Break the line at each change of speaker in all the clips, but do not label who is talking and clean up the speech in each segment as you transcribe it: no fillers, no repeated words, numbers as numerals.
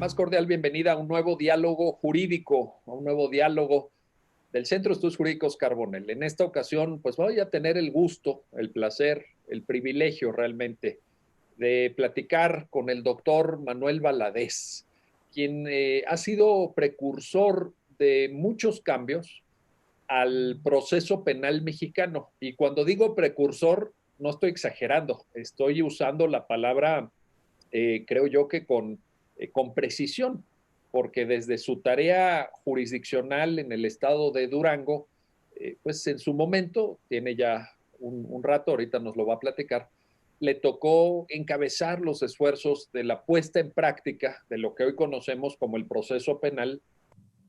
más cordial bienvenida a un nuevo diálogo jurídico, a un nuevo diálogo del Centro de Estudios Jurídicos Carbonell. En esta ocasión, pues voy a tener el gusto, el placer, el privilegio realmente de platicar con el doctor Manuel Valadez, quien ha sido precursor de muchos cambios al proceso penal mexicano. Y cuando digo precursor, no estoy exagerando, estoy usando la palabra, creo yo que con precisión, porque desde su tarea jurisdiccional en el estado de Durango, pues en su momento, tiene ya un rato, ahorita nos lo va a platicar, le tocó encabezar los esfuerzos de la puesta en práctica de lo que hoy conocemos como el proceso penal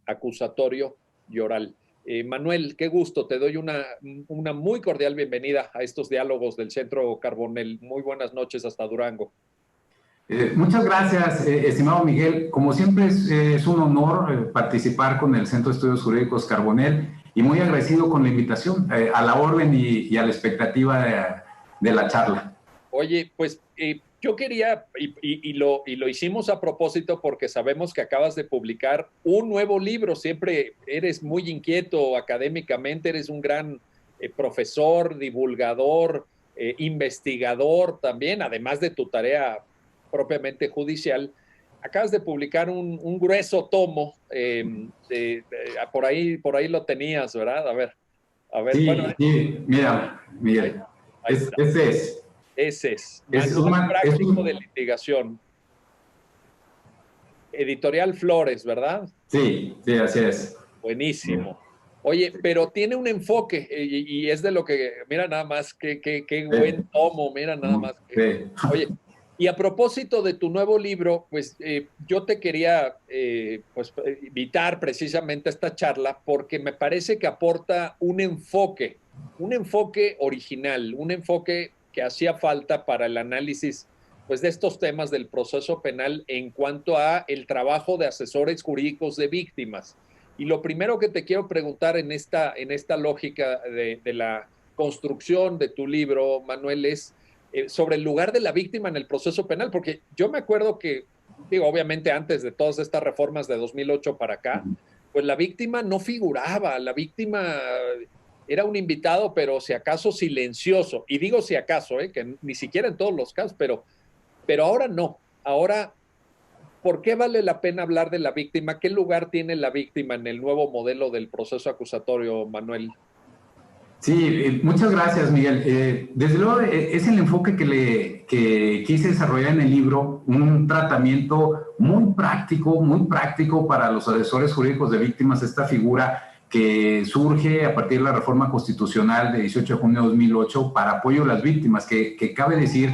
acusatorio y oral. Manuel, qué gusto, te doy una muy cordial bienvenida a estos diálogos del Centro Carbonell. Muy buenas noches hasta Durango.
Muchas gracias, estimado Miguel. Como siempre es un honor participar con el Centro de Estudios Jurídicos Carbonell y muy agradecido con la invitación, a la orden y a la expectativa de la charla.
Oye, pues yo quería, y lo hicimos a propósito porque sabemos que acabas de publicar un nuevo libro, siempre eres muy inquieto académicamente, eres un gran profesor, divulgador, investigador también, además de tu tarea propiamente judicial. Acabas de publicar un grueso tomo, por ahí lo tenías, ¿verdad? A ver, bueno,
Sí, sí, mira, Miguel,
ahí está.
este es.
Ese es,
Es
Manual
es
Práctico de Litigación. Editorial Flores, ¿verdad?
sí, sí, así es.
Buenísimo. Oye, pero tiene un enfoque y es de lo que, mira nada más, qué buen tomo, mira nada más.
Sí.
Oye, y a propósito de tu nuevo libro, pues yo te quería pues, invitar precisamente a esta charla porque me parece que aporta un enfoque original, un enfoque que hacía falta para el análisis pues, de estos temas del proceso penal en cuanto a el trabajo de asesores jurídicos de víctimas. Y lo primero que te quiero preguntar en esta lógica de la construcción de tu libro, Manuel, es sobre el lugar de la víctima en el proceso penal, porque yo me acuerdo que, digo, obviamente antes de todas estas reformas de 2008 para acá, pues la víctima no figuraba, la víctima era un invitado, pero si acaso silencioso, y digo si acaso, que ni siquiera en todos los casos, pero ahora no, ahora, ¿por qué vale la pena hablar de la víctima? ¿Qué lugar tiene la víctima en el nuevo modelo del proceso acusatorio, Manuel?
Sí, muchas gracias, Miguel. Desde luego, es el enfoque que quise desarrollar en el libro, un tratamiento muy práctico para los asesores jurídicos de víctimas, esta figura que surge a partir de la reforma constitucional de 18 de junio de 2008 para apoyo a las víctimas, que cabe decir,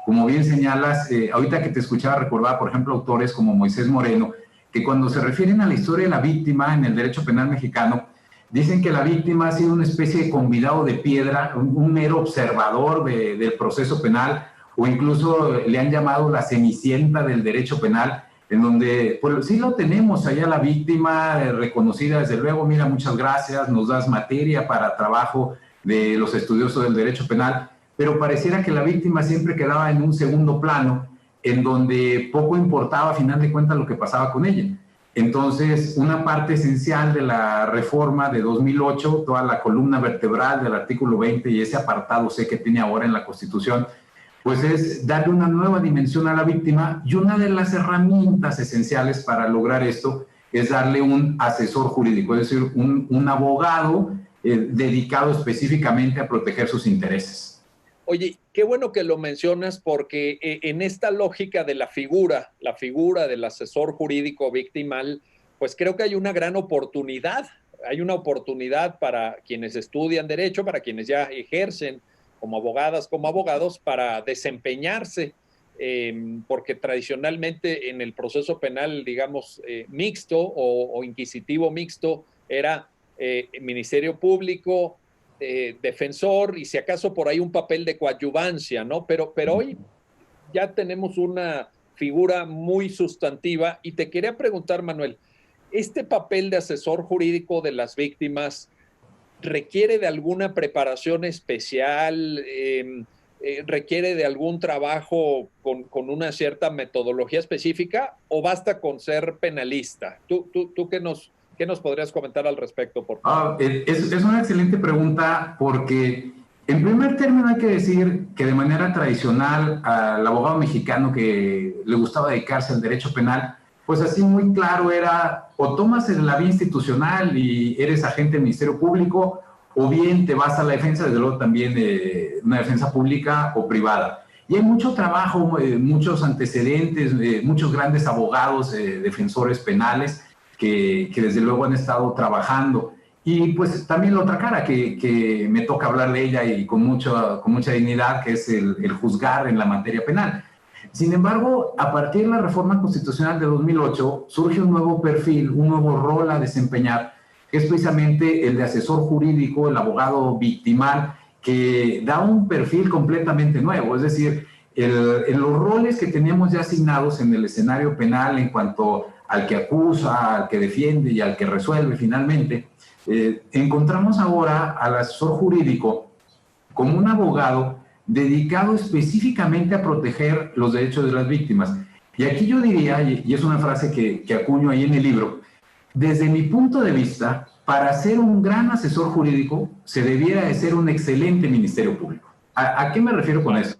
como bien señalas, ahorita que te escuchaba recordar, por ejemplo, autores como Moisés Moreno, que cuando se refieren a la historia de la víctima en el derecho penal mexicano, dicen que la víctima ha sido una especie de convidado de piedra, un mero observador del proceso penal, o incluso le han llamado la cenicienta del derecho penal, en donde pues sí lo tenemos allá la víctima reconocida desde luego, mira, muchas gracias, nos das materia para trabajo de los estudiosos del derecho penal, pero pareciera que la víctima siempre quedaba en un segundo plano, en donde poco importaba a final de cuentas lo que pasaba con ella. Entonces, una parte esencial de la reforma de 2008, toda la columna vertebral del artículo 20 y ese apartado C que tiene ahora en la Constitución, pues es darle una nueva dimensión a la víctima, y una de las herramientas esenciales para lograr esto es darle un asesor jurídico, es decir, un abogado dedicado específicamente a proteger sus intereses.
Oye, qué bueno que lo mencionas porque en esta lógica de la figura del asesor jurídico victimal, pues creo que hay una oportunidad para quienes estudian derecho, para quienes ya ejercen como abogadas, como abogados, para desempeñarse, porque tradicionalmente en el proceso penal, digamos, mixto o inquisitivo mixto, era Ministerio Público, defensor y si acaso por ahí un papel de coadyuvancia, ¿no? Pero hoy ya tenemos una figura muy sustantiva y te quería preguntar, Manuel, ¿este papel de asesor jurídico de las víctimas requiere de alguna preparación especial? requiere de algún trabajo con una cierta metodología específica o basta con ser penalista? ¿Tú qué nos podrías comentar al respecto, por favor?
Es una excelente pregunta porque, en primer término, hay que decir que de manera tradicional al abogado mexicano que le gustaba dedicarse al derecho penal, pues así muy claro era, o tomas la vía institucional y eres agente del Ministerio Público, o bien te vas a la defensa, desde luego también una defensa pública o privada. Y hay mucho trabajo, muchos antecedentes, muchos grandes abogados, defensores penales, que desde luego han estado trabajando. Y pues también la otra cara, que me toca hablar de ella y con mucha dignidad, que es el juzgar en la materia penal. Sin embargo, a partir de la reforma constitucional de 2008, surge un nuevo perfil, un nuevo rol a desempeñar, que es precisamente el de asesor jurídico, el abogado victimal, que da un perfil completamente nuevo. Es decir, en los roles que teníamos ya asignados en el escenario penal en cuanto al que acusa, al que defiende y al que resuelve finalmente, encontramos ahora al asesor jurídico como un abogado dedicado específicamente a proteger los derechos de las víctimas. Y aquí yo diría, y es una frase que acuño ahí en el libro, desde mi punto de vista, para ser un gran asesor jurídico se debiera de ser un excelente Ministerio Público. ¿A qué me refiero con eso?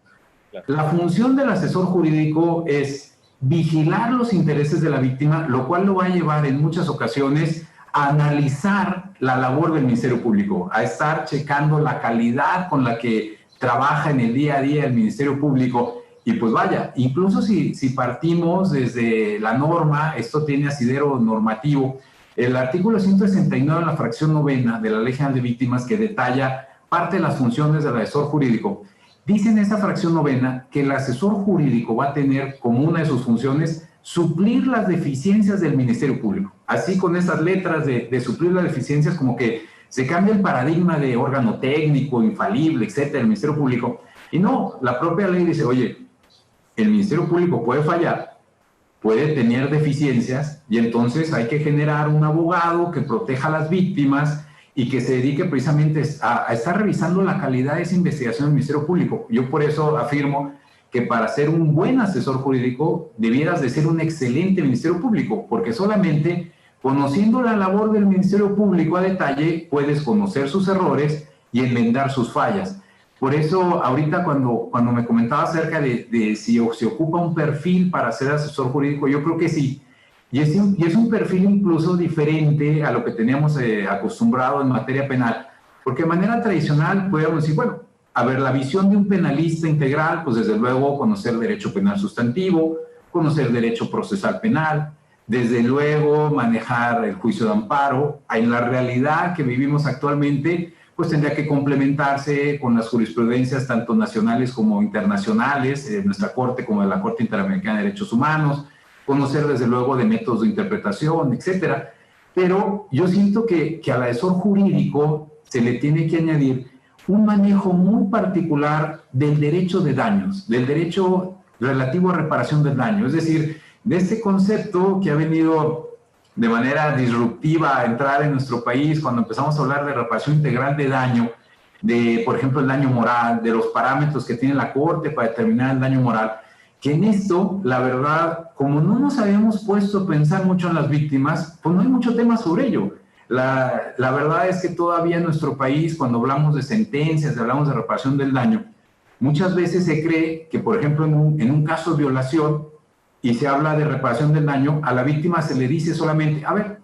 La función del asesor jurídico es vigilar los intereses de la víctima, lo cual lo va a llevar en muchas ocasiones a analizar la labor del Ministerio Público, a estar checando la calidad con la que trabaja en el día a día el Ministerio Público. Y pues vaya, incluso si partimos desde la norma, esto tiene asidero normativo, el artículo 169 en la fracción novena de la Ley General de Víctimas, que detalla parte de las funciones del asesor jurídico, dice en esa fracción novena que el asesor jurídico va a tener como una de sus funciones suplir las deficiencias del Ministerio Público. Así, con esas letras de suplir las deficiencias, como que se cambia el paradigma de órgano técnico, infalible, etcétera, del Ministerio Público. Y no, la propia ley dice, oye, el Ministerio Público puede fallar, puede tener deficiencias, y entonces hay que generar un abogado que proteja a las víctimas y que se dedique precisamente a estar revisando la calidad de esa investigación del Ministerio Público. Yo por eso afirmo que para ser un buen asesor jurídico debieras de ser un excelente Ministerio Público, porque solamente conociendo la labor del Ministerio Público a detalle puedes conocer sus errores y enmendar sus fallas. Por eso, ahorita cuando me comentaba acerca de si se ocupa un perfil para ser asesor jurídico, yo creo que sí. Y es un perfil incluso diferente a lo que teníamos acostumbrado en materia penal, porque de manera tradicional podríamos decir, bueno, a ver, la visión de un penalista integral, pues desde luego conocer derecho penal sustantivo, conocer derecho procesal penal, desde luego manejar el juicio de amparo. En la realidad que vivimos actualmente, pues tendría que complementarse con las jurisprudencias tanto nacionales como internacionales, de nuestra Corte como de la Corte Interamericana de Derechos Humanos, conocer desde luego de métodos de interpretación, etcétera. Pero yo siento que al asesor jurídico se le tiene que añadir un manejo muy particular del derecho de daños, del derecho relativo a reparación del daño, es decir, de este concepto que ha venido de manera disruptiva a entrar en nuestro país cuando empezamos a hablar de reparación integral de daño, de, por ejemplo, el daño moral, de los parámetros que tiene la Corte para determinar el daño moral, que en esto, la verdad, como no nos habíamos puesto a pensar mucho en las víctimas, pues no hay mucho tema sobre ello. La verdad es que todavía en nuestro país, cuando hablamos de sentencias, hablamos de reparación del daño, muchas veces se cree que, por ejemplo, en un caso de violación, y se habla de reparación del daño, a la víctima se le dice solamente, a ver,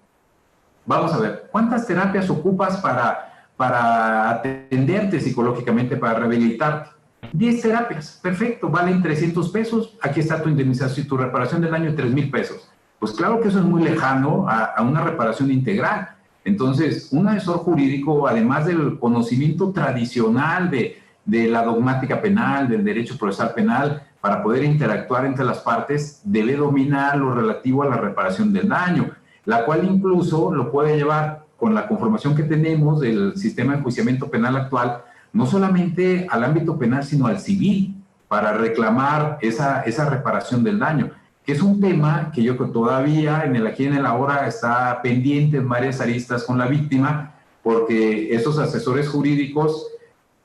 vamos a ver, ¿cuántas terapias ocupas para atenderte psicológicamente, para rehabilitarte? 10 terapias, perfecto, valen 300 pesos, aquí está tu indemnización, tu reparación del daño de 3,000 pesos. Pues claro que eso es muy lejano a una reparación integral. Entonces, un asesor jurídico, además del conocimiento tradicional de la dogmática penal, del derecho procesal penal, para poder interactuar entre las partes, debe dominar lo relativo a la reparación del daño, la cual incluso lo puede llevar con la conformación que tenemos del sistema de enjuiciamiento penal actual, no solamente al ámbito penal, sino al civil, para reclamar esa reparación del daño, que es un tema que yo creo que todavía en el aquí y en el ahora está pendiente en varias aristas con la víctima, porque esos asesores jurídicos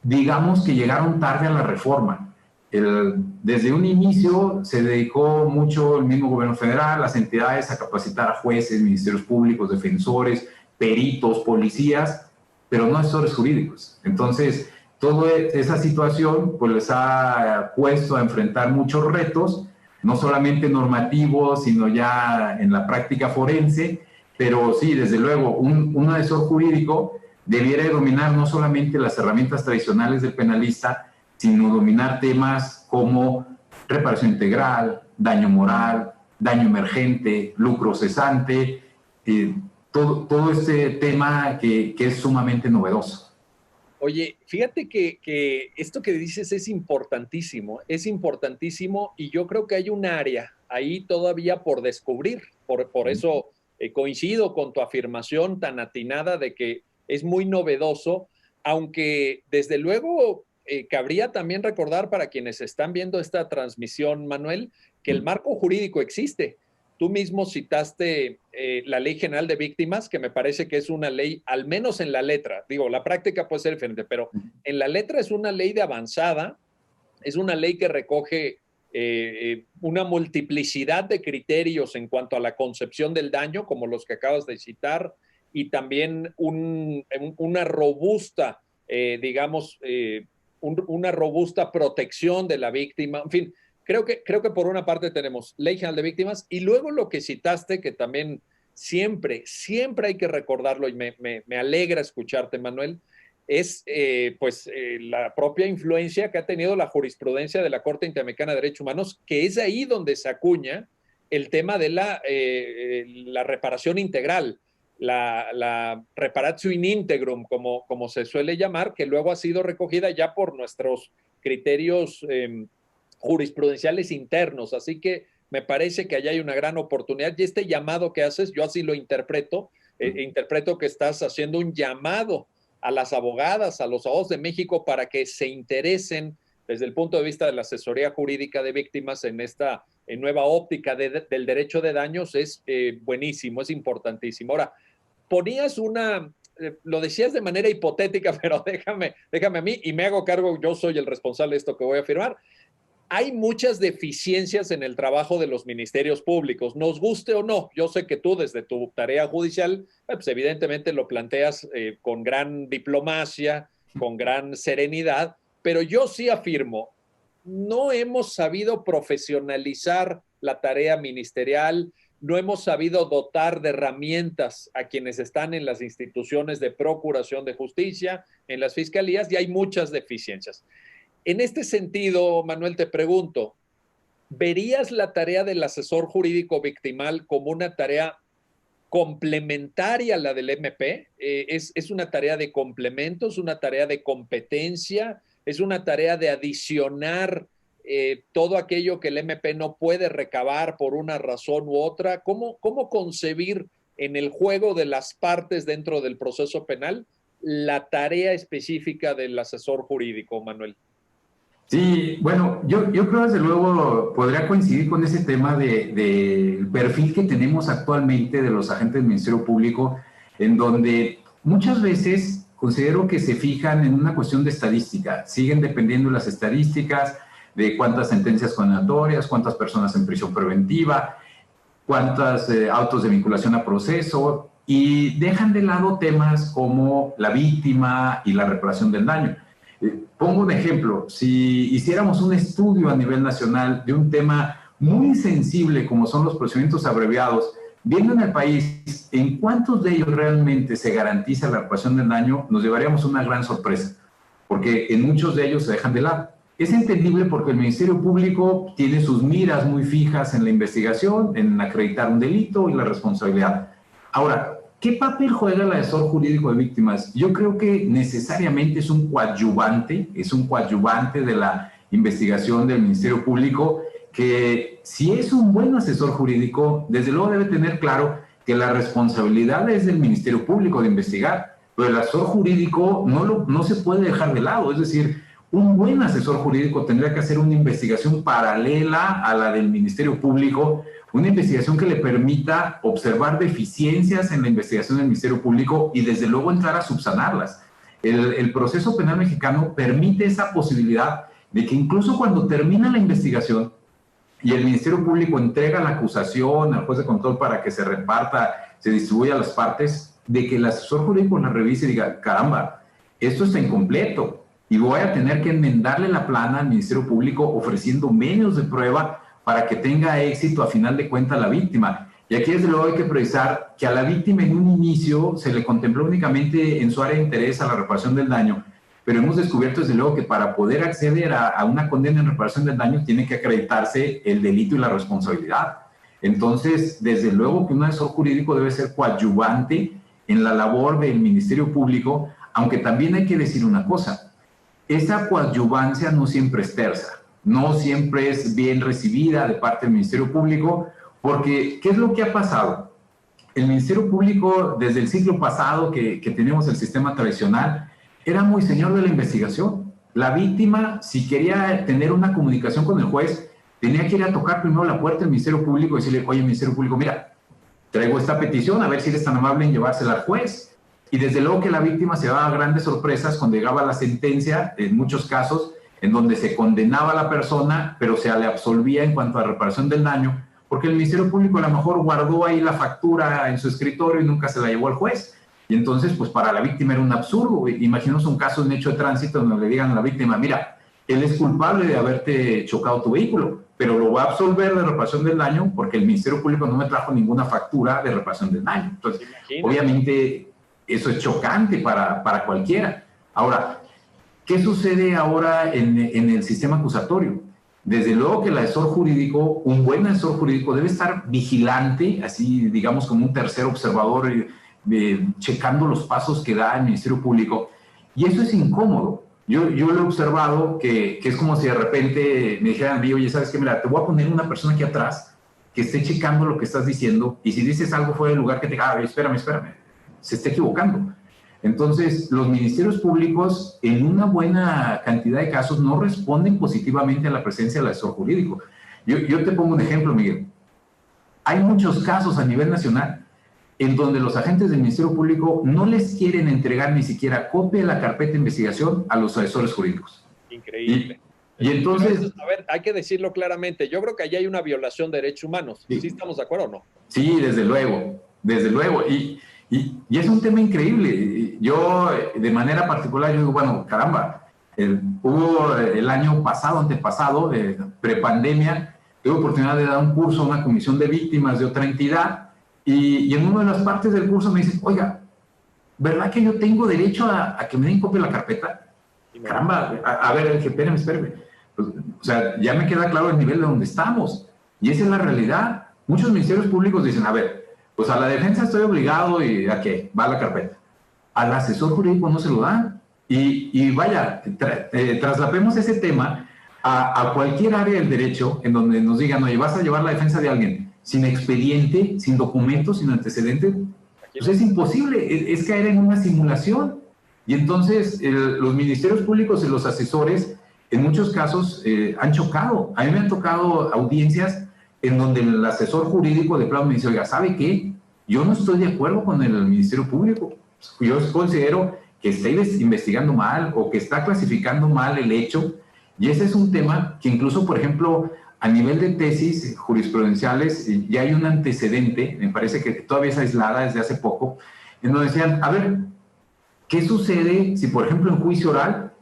digamos que llegaron tarde a la reforma. Desde un inicio se dedicó mucho el mismo gobierno federal, las entidades, a capacitar a jueces, ministerios públicos, defensores, peritos, policías, pero no asesores jurídicos. Entonces, toda esa situación pues les ha puesto a enfrentar muchos retos, no solamente normativos, sino ya en la práctica forense, pero sí, desde luego, un asesor jurídico debiera dominar no solamente las herramientas tradicionales del penalista, sino dominar temas como reparación integral, daño moral, daño emergente, lucro cesante, todo este tema que es sumamente novedoso.
Oye, fíjate que esto que dices es importantísimo y yo creo que hay un área ahí todavía por descubrir. Por eso coincido con tu afirmación tan atinada de que es muy novedoso, aunque desde luego cabría también recordar para quienes están viendo esta transmisión, Manuel, que el marco jurídico existe. Tú mismo citaste la Ley General de Víctimas, que me parece que es una ley, al menos en la letra, digo, la práctica puede ser diferente, pero en la letra es una ley de avanzada, es una ley que recoge una multiplicidad de criterios en cuanto a la concepción del daño, como los que acabas de citar, y también una robusta, digamos, una robusta protección de la víctima. En fin, creo que por una parte tenemos Ley General de Víctimas y luego lo que citaste, que también siempre hay que recordarlo y me alegra escucharte, Manuel, es la propia influencia que ha tenido la jurisprudencia de la Corte Interamericana de Derechos Humanos, que es ahí donde se acuña el tema de la reparación integral, la reparatio in integrum, como se suele llamar, que luego ha sido recogida ya por nuestros criterios jurisprudenciales internos. Así que me parece que allá hay una gran oportunidad y este llamado que haces, yo así lo interpreto, interpreto que estás haciendo un llamado a las abogadas, a los abogados de México para que se interesen desde el punto de vista de la asesoría jurídica de víctimas en esta nueva óptica del derecho de daños. Es buenísimo, es importantísimo. Ahora, ponías lo decías de manera hipotética, pero déjame a mí y me hago cargo, yo soy el responsable de esto que voy a afirmar. Hay muchas deficiencias en el trabajo de los ministerios públicos, nos guste o no. Yo sé que tú desde tu tarea judicial, pues evidentemente lo planteas con gran diplomacia, con gran serenidad, pero yo sí afirmo, no hemos sabido profesionalizar la tarea ministerial, no hemos sabido dotar de herramientas a quienes están en las instituciones de procuración de justicia, en las fiscalías, y hay muchas deficiencias. En este sentido, Manuel, te pregunto, ¿verías la tarea del asesor jurídico victimal como una tarea complementaria a la del MP? ¿Es una tarea de complemento, es una tarea de competencia, es una tarea de adicionar todo aquello que el MP no puede recabar por una razón u otra? ¿Cómo concebir en el juego de las partes dentro del proceso penal la tarea específica del asesor jurídico, Manuel?
Sí, bueno, yo creo desde luego podría coincidir con ese tema del perfil que tenemos actualmente de los agentes del Ministerio Público, en donde muchas veces considero que se fijan en una cuestión de estadística, siguen dependiendo de las estadísticas, de cuántas sentencias condenatorias, cuántas personas en prisión preventiva, cuántos autos de vinculación a proceso, y dejan de lado temas como la víctima y la reparación del daño. Pongo un ejemplo, si hiciéramos un estudio a nivel nacional de un tema muy sensible como son los procedimientos abreviados, viendo en el país en cuántos de ellos realmente se garantiza la reparación del daño, nos llevaríamos una gran sorpresa, porque en muchos de ellos se dejan de lado. Es entendible porque el Ministerio Público tiene sus miras muy fijas en la investigación, en acreditar un delito y la responsabilidad. Ahora, ¿qué papel juega el asesor jurídico de víctimas? Yo creo que necesariamente es un coadyuvante de la investigación del Ministerio Público, que si es un buen asesor jurídico, desde luego debe tener claro que la responsabilidad es del Ministerio Público de investigar, pero el asesor jurídico no se puede dejar de lado. Es decir, un buen asesor jurídico tendría que hacer una investigación paralela a la del Ministerio Público, una investigación que le permita observar deficiencias en la investigación del Ministerio Público y desde luego entrar a subsanarlas. El proceso penal mexicano permite esa posibilidad de que incluso cuando termina la investigación y el Ministerio Público entrega la acusación al juez de control para que se reparta, se distribuya a las partes, de que el asesor jurídico la revise y diga, caramba, esto está incompleto y voy a tener que enmendarle la plana al Ministerio Público ofreciendo medios de prueba para que tenga éxito a final de cuentas la víctima. Y aquí desde luego hay que precisar que a la víctima en un inicio se le contempló únicamente en su área de interés a la reparación del daño, pero hemos descubierto desde luego que para poder acceder a una condena en reparación del daño tiene que acreditarse el delito y la responsabilidad. Entonces, desde luego que un asesor jurídico debe ser coadyuvante en la labor del Ministerio Público, aunque también hay que decir una cosa, esa coadyuvancia no siempre es tersa, no siempre es bien recibida de parte del Ministerio Público, porque ¿qué es lo que ha pasado? El Ministerio Público, desde el siglo pasado que teníamos el sistema tradicional, era muy señor de la investigación. La víctima, si quería tener una comunicación con el juez, tenía que ir a tocar primero la puerta del Ministerio Público y decirle, oye, Ministerio Público, mira, traigo esta petición, a ver si eres tan amable en llevársela al juez. Y desde luego que la víctima se daba grandes sorpresas cuando llegaba la sentencia, en muchos casos, en donde se condenaba a la persona, pero se le absolvía en cuanto a reparación del daño, porque el Ministerio Público a lo mejor guardó ahí la factura en su escritorio y nunca se la llevó al juez. Y entonces, pues para la víctima era un absurdo. Imaginemos un caso, un hecho de tránsito donde le digan a la víctima, mira, él es culpable de haberte chocado tu vehículo, pero lo va a absolver de reparación del daño porque el Ministerio Público no me trajo ninguna factura de reparación del daño. Entonces, obviamente, eso es chocante para cualquiera. Ahora, ¿qué sucede ahora en el sistema acusatorio? Desde luego que el asesor jurídico, un buen asesor jurídico, debe estar vigilante, así digamos como un tercer observador, checando los pasos que da el Ministerio Público. Y eso es incómodo. Yo lo he observado que es como si de repente me dijeran a mí, oye, ¿sabes qué? Mira, te voy a poner una persona aquí atrás que esté checando lo que estás diciendo y si dices algo fuera del lugar que te diga, espérame, se está equivocando. Entonces, los ministerios públicos en una buena cantidad de casos no responden positivamente a la presencia del asesor jurídico. Yo te pongo un ejemplo, Miguel. Hay muchos casos a nivel nacional en donde los agentes del Ministerio Público no les quieren entregar ni siquiera copia de la carpeta de investigación a los asesores jurídicos.
Increíble.
Y entonces...
A ver, hay que decirlo claramente. Yo creo que allí hay una violación de derechos humanos. ¿Sí estamos de acuerdo o no?
Sí, desde luego. Y es un tema increíble. Yo, de manera particular, yo digo, bueno, caramba, hubo el año pasado, antepasado, prepandemia, tuve oportunidad de dar un curso a una comisión de víctimas de otra entidad y en una de las partes del curso me dicen, oiga, ¿verdad que yo tengo derecho a que me den copia de la carpeta? Caramba, a ver, espérame. Pues, o sea, ya me queda claro el nivel de donde estamos. Y esa es la realidad. Muchos ministerios públicos dicen, a ver, pues a la defensa estoy obligado y ¿a qué? Va la carpeta. Al asesor jurídico no se lo dan. Y vaya, traslapemos ese tema a cualquier área del derecho en donde nos digan, oye, vas a llevar la defensa de alguien sin expediente, sin documentos, sin antecedentes. Pues es imposible, es caer en una simulación. Y entonces los ministerios públicos y los asesores en muchos casos han chocado. A mí me han tocado audiencias en donde el asesor jurídico de plano me dice, oiga, ¿sabe qué? Yo no estoy de acuerdo con el Ministerio Público. Yo considero que está investigando mal o que está clasificando mal el hecho. Y ese es un tema que incluso, por ejemplo, a nivel de tesis jurisprudenciales, ya hay un antecedente, me parece que todavía es aislada desde hace poco, en donde decían, a ver, ¿qué sucede si, por ejemplo, en juicio oral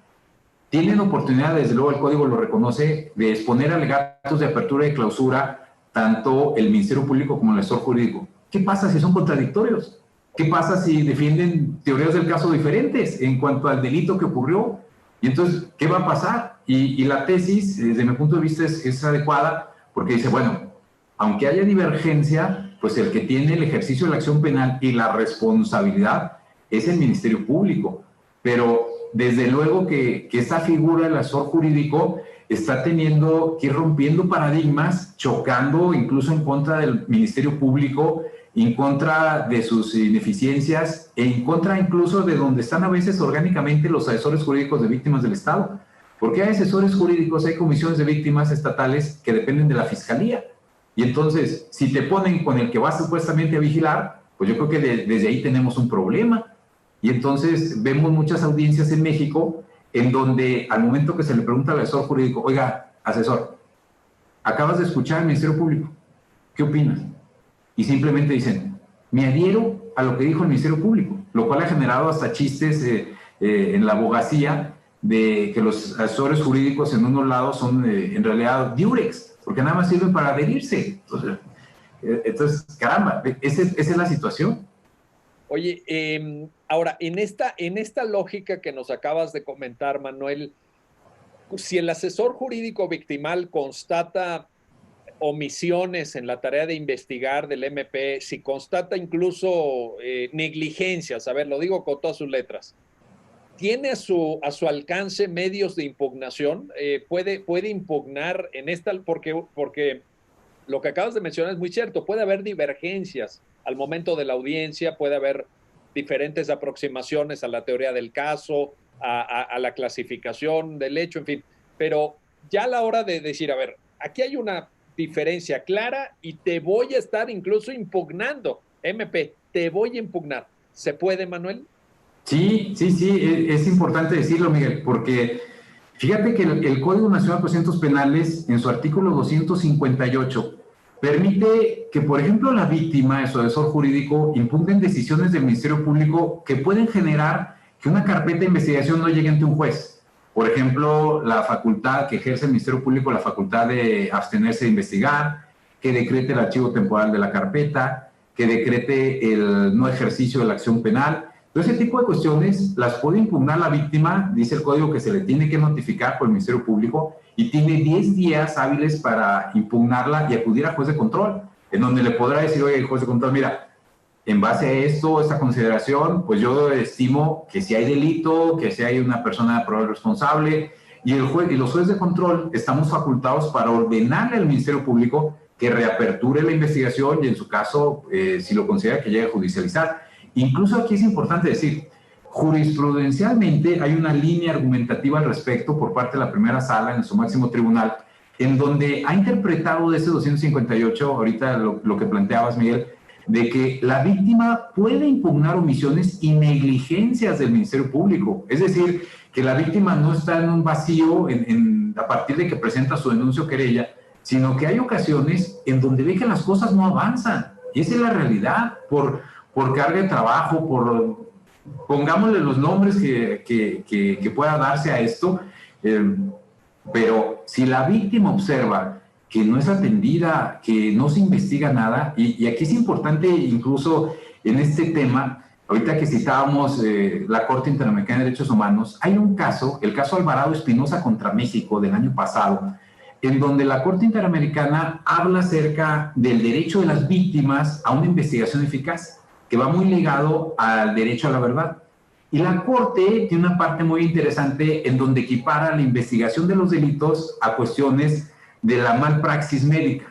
tienen oportunidad, desde luego el código lo reconoce, de exponer alegatos de apertura y clausura tanto el Ministerio Público como el asesor jurídico? ¿Qué pasa si son contradictorios? ¿Qué pasa si defienden teorías del caso diferentes en cuanto al delito que ocurrió? Y entonces, ¿qué va a pasar? Y la tesis, desde mi punto de vista, es adecuada porque dice, bueno, aunque haya divergencia, pues el que tiene el ejercicio de la acción penal y la responsabilidad es el Ministerio Público. Pero desde luego que esta figura del asesor jurídico está teniendo que ir rompiendo paradigmas, chocando incluso en contra del Ministerio Público, en contra de sus ineficiencias, en contra incluso de donde están a veces orgánicamente los asesores jurídicos de víctimas del Estado. Porque hay asesores jurídicos, hay comisiones de víctimas estatales que dependen de la Fiscalía. Y entonces, si te ponen con el que vas supuestamente a vigilar, pues yo creo que desde ahí tenemos un problema. Y entonces vemos muchas audiencias en México en donde al momento que se le pregunta al asesor jurídico, oiga, asesor, acabas de escuchar al Ministerio Público, ¿qué opinas? Y simplemente dicen, me adhiero a lo que dijo el Ministerio Público, lo cual ha generado hasta chistes en la abogacía de que los asesores jurídicos en unos lados son en realidad diurex, porque nada más sirven para adherirse. Entonces, caramba, esa es la situación.
Oye, ahora, en esta lógica que nos acabas de comentar, Manuel, si el asesor jurídico victimal constata omisiones en la tarea de investigar del MP, si constata incluso negligencias, a ver, lo digo con todas sus letras, ¿tiene a su alcance medios de impugnación? ¿Puede impugnar en esta? Porque lo que acabas de mencionar es muy cierto, puede haber divergencias al momento de la audiencia, puede haber diferentes aproximaciones a la teoría del caso, a la clasificación del hecho, en fin, pero ya a la hora de decir, a ver, aquí hay una diferencia clara y te voy a estar incluso impugnando, MP, te voy a impugnar. ¿Se puede, Manuel?
Sí, es importante decirlo, Miguel, porque fíjate que el Código Nacional de Procedimientos Penales, en su artículo 258, permite que, por ejemplo, la víctima, el asesor jurídico, impugnen decisiones del Ministerio Público que pueden generar que una carpeta de investigación no llegue ante un juez. Por ejemplo, la facultad que ejerce el Ministerio Público, la facultad de abstenerse de investigar, que decrete el archivo temporal de la carpeta, que decrete el no ejercicio de la acción penal. Entonces, ese tipo de cuestiones las puede impugnar la víctima, dice el código que se le tiene que notificar por el Ministerio Público y tiene 10 días hábiles para impugnarla y acudir a juez de control, en donde le podrá decir, oye, juez de control, mira, en base a esto, esta consideración, pues yo estimo que si hay delito, que si hay una persona probable responsable, y el juez y los jueces de control estamos facultados para ordenarle al Ministerio Público que reaperture la investigación y en su caso, si lo considera, que llegue a judicializar. Incluso aquí es importante decir, jurisprudencialmente hay una línea argumentativa al respecto por parte de la primera sala en su máximo tribunal, en donde ha interpretado de ese 258, ahorita lo que planteabas, Miguel, de que la víctima puede impugnar omisiones y negligencias del Ministerio Público. Es decir, que la víctima no está en un vacío a partir de que presenta su denuncia o querella, sino que hay ocasiones en donde ve que las cosas no avanzan. Y esa es la realidad, por carga de trabajo, pongámosle los nombres que pueda darse a esto, pero si la víctima observa que no es atendida, que no se investiga nada, y aquí es importante incluso en este tema, ahorita que citábamos la Corte Interamericana de Derechos Humanos, hay un caso, el caso Alvarado Espinosa contra México del año pasado, en donde la Corte Interamericana habla acerca del derecho de las víctimas a una investigación eficaz, que va muy ligado al derecho a la verdad. Y la Corte tiene una parte muy interesante en donde equipara la investigación de los delitos a cuestiones de la malpraxis médica.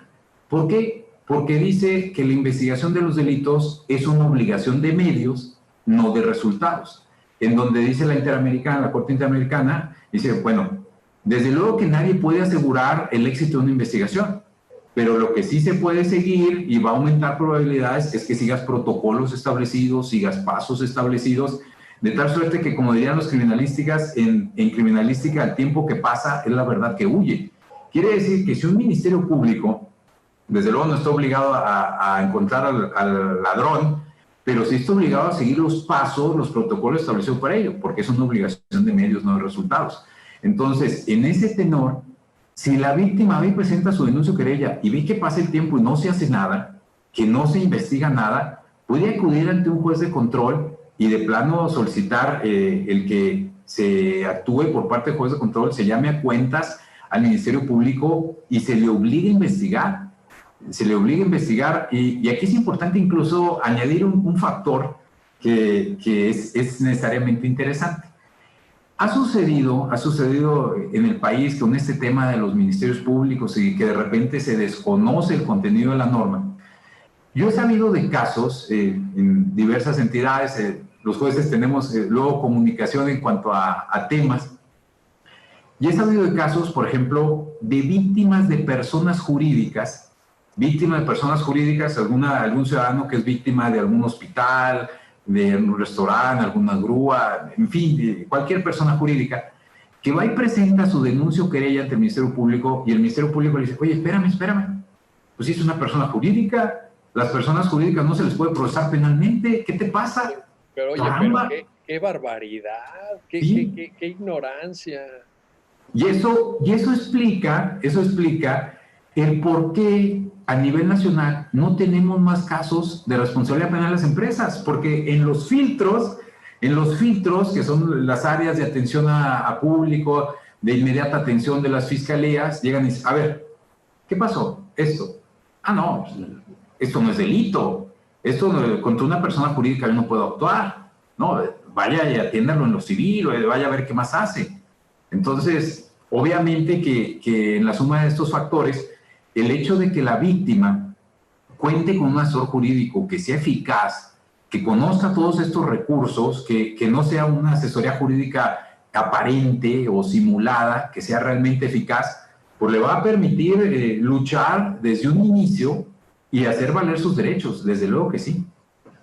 ¿Por qué? Porque dice que la investigación de los delitos es una obligación de medios, no de resultados. En donde dice la Corte Interamericana, dice, bueno, desde luego que nadie puede asegurar el éxito de una investigación, pero lo que sí se puede seguir y va a aumentar probabilidades es que sigas protocolos establecidos, sigas pasos establecidos, de tal suerte que, como dirían los criminalísticas, en criminalística el tiempo que pasa es la verdad que huye. Quiere decir que si un ministerio público, desde luego no está obligado a encontrar al ladrón, pero sí está obligado a seguir los pasos, los protocolos establecidos para ello, porque es una obligación de medios, no de resultados. Entonces, en ese tenor, si la víctima ve y presenta su denuncia o querella y ve que pasa el tiempo y no se hace nada, que no se investiga nada, puede acudir ante un juez de control y de plano solicitar el que se actúe por parte del juez de control, se llame a cuentas al Ministerio Público y se le obliga a investigar. Se le obliga a investigar y aquí es importante incluso añadir un factor que es necesariamente interesante. Ha sucedido en el país con este tema de los ministerios públicos y que de repente se desconoce el contenido de la norma. Yo he sabido de casos en diversas entidades, los jueces tenemos luego comunicación en cuanto a temas, y he sabido de casos, por ejemplo, de víctimas de personas jurídicas, algún ciudadano que es víctima de algún hospital, de un restaurante, alguna grúa, en fin, de cualquier persona jurídica, que va y presenta su denuncia o querella ante el Ministerio Público y el Ministerio Público le dice, oye, espérame, pues si es una persona jurídica, las personas jurídicas no se les puede procesar penalmente, ¿qué te pasa?
Pero oye,
¡Caramba!
pero qué barbaridad,
Sí.
qué ignorancia.
Y eso explica el por qué a nivel nacional no tenemos más casos de responsabilidad penal en las empresas, porque en los filtros, que son las áreas de atención a público, de inmediata atención de las fiscalías, llegan y dicen, a ver, ¿qué pasó? Esto. Ah, no, esto no es delito. Esto contra una persona jurídica yo no puedo actuar. No, vaya y atiéndalo en lo civil, o vaya a ver qué más hace. Entonces, obviamente que en la suma de estos factores, el hecho de que la víctima cuente con un asesor jurídico que sea eficaz, que conozca todos estos recursos, que no sea una asesoría jurídica aparente o simulada, que sea realmente eficaz, pues le va a permitir luchar desde un inicio y hacer valer sus derechos, desde luego que sí.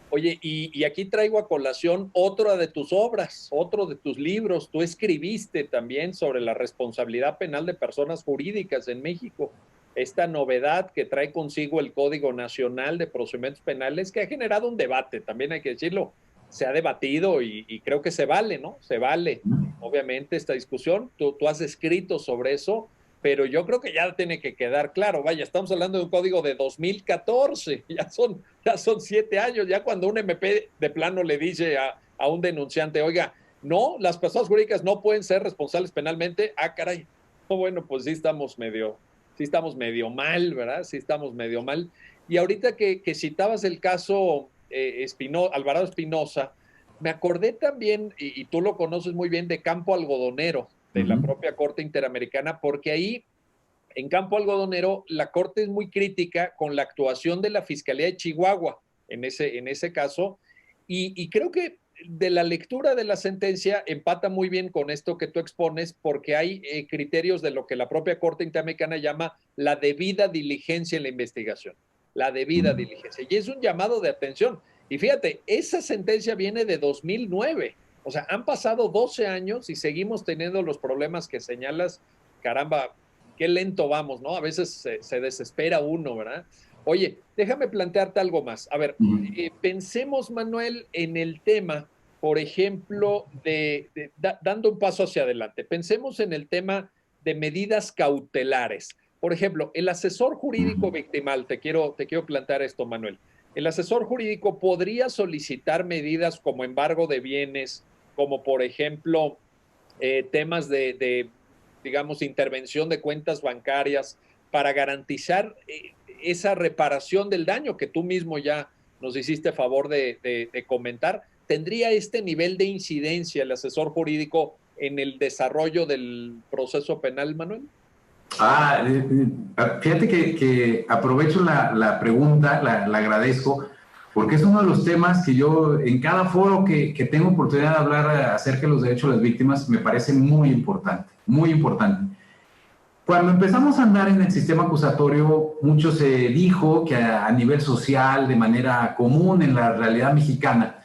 Oye, y aquí traigo a colación otra de tus obras, otro de tus libros. Tú escribiste también sobre la responsabilidad penal de personas jurídicas en México. Esta novedad que trae consigo el Código Nacional de Procedimientos Penales, que ha generado un debate, también hay que decirlo. Se ha debatido y creo que se vale, ¿no? Se vale, obviamente, esta discusión. Tú has escrito sobre eso, pero yo creo que ya tiene que quedar claro. Vaya, estamos hablando de un código de 2014, ya son 7 años, ya cuando un MP de plano le dice a un denunciante, oiga, no, las personas jurídicas no pueden ser responsables penalmente, ah, caray, no, bueno, pues sí estamos medio mal, ¿verdad? Sí estamos medio mal. Y ahorita que citabas el caso Alvarado Espinosa, me acordé también, y tú lo conoces muy bien, de Campo Algodonero, de la propia Corte Interamericana, porque ahí en Campo Algodonero, la Corte es muy crítica con la actuación de la Fiscalía de Chihuahua en ese caso, y creo que de la lectura de la sentencia empata muy bien con esto que tú expones, porque hay criterios de lo que la propia Corte Interamericana llama la debida diligencia en la investigación, la debida diligencia, y es un llamado de atención. Y fíjate, esa sentencia viene de 2009, o sea, han pasado 12 años y seguimos teniendo los problemas que señalas. Caramba, qué lento vamos, ¿no? A veces se desespera uno, ¿verdad? Oye, déjame plantearte algo más. A ver, pensemos, Manuel, en el tema, por ejemplo, dando un paso hacia adelante, pensemos en el tema de medidas cautelares. Por ejemplo, el asesor jurídico victimal, te quiero plantear esto, Manuel. El asesor jurídico podría solicitar medidas como embargo de bienes, como por ejemplo temas digamos, intervención de cuentas bancarias para garantizar esa reparación del daño que tú mismo ya nos hiciste favor de comentar. ¿Tendría este nivel de incidencia el asesor jurídico en el desarrollo del proceso penal, Manuel?
Fíjate que aprovecho la pregunta, la agradezco, porque es uno de los temas que yo, en cada foro que tengo oportunidad de hablar acerca de los derechos de las víctimas, me parece muy importante, muy importante. Cuando empezamos a andar en el sistema acusatorio, mucho se dijo que a nivel social, de manera común en la realidad mexicana,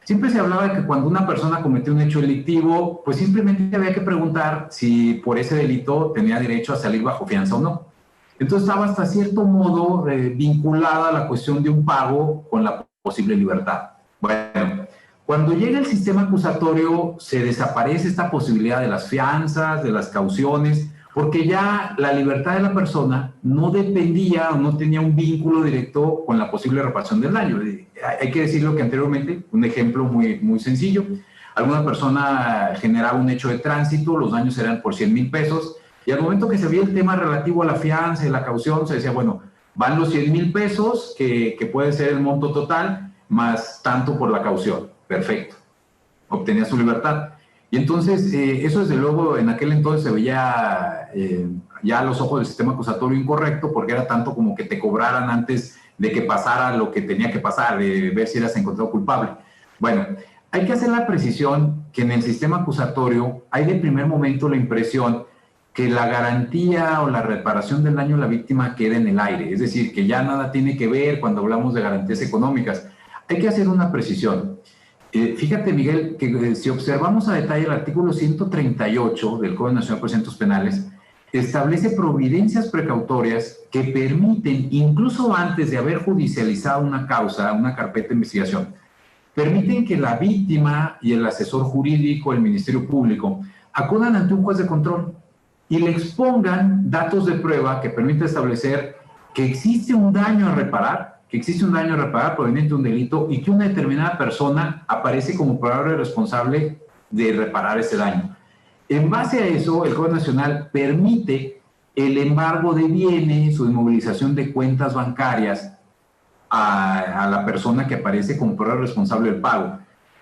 siempre se hablaba de que cuando una persona cometió un hecho delictivo, pues simplemente había que preguntar si por ese delito tenía derecho a salir bajo fianza o no. Entonces estaba hasta cierto modo vinculada a la cuestión de un pago con la posible libertad. Bueno, cuando llega el sistema acusatorio se desaparece esta posibilidad de las fianzas, de las cauciones, porque ya la libertad de la persona no dependía o no tenía un vínculo directo con la posible reparación del daño. Hay que decirlo que anteriormente, un ejemplo muy sencillo, alguna persona generaba un hecho de tránsito, los daños eran por 100,000 pesos, y al momento que se veía el tema relativo a la fianza y la caución, se decía, bueno, van los 100,000 pesos, que puede ser el monto total, más tanto por la caución. Perfecto. Obtenía su libertad. Y entonces, eso desde luego en aquel entonces se veía ya a los ojos del sistema acusatorio incorrecto, porque era tanto como que te cobraran antes de que pasara lo que tenía que pasar, de ver si eras encontrado culpable. Bueno, hay que hacer la precisión que en el sistema acusatorio hay de primer momento la impresión que la garantía o la reparación del daño a la víctima queda en el aire, es decir, que ya nada tiene que ver cuando hablamos de garantías económicas. Hay que hacer una precisión. Fíjate, Miguel, que si observamos a detalle el artículo 138 del Código Nacional de Procedimientos Penales, establece providencias precautorias que permiten, incluso antes de haber judicializado una causa, una carpeta de investigación, permiten que la víctima y el asesor jurídico, el Ministerio Público, acudan ante un juez de control y le expongan datos de prueba que permiten establecer que existe un daño a reparar, proveniente de un delito y que una determinada persona aparece como probable responsable de reparar ese daño. En base a eso, el Código Nacional permite el embargo de bienes o inmovilización de cuentas bancarias a la persona que aparece como probable responsable del pago.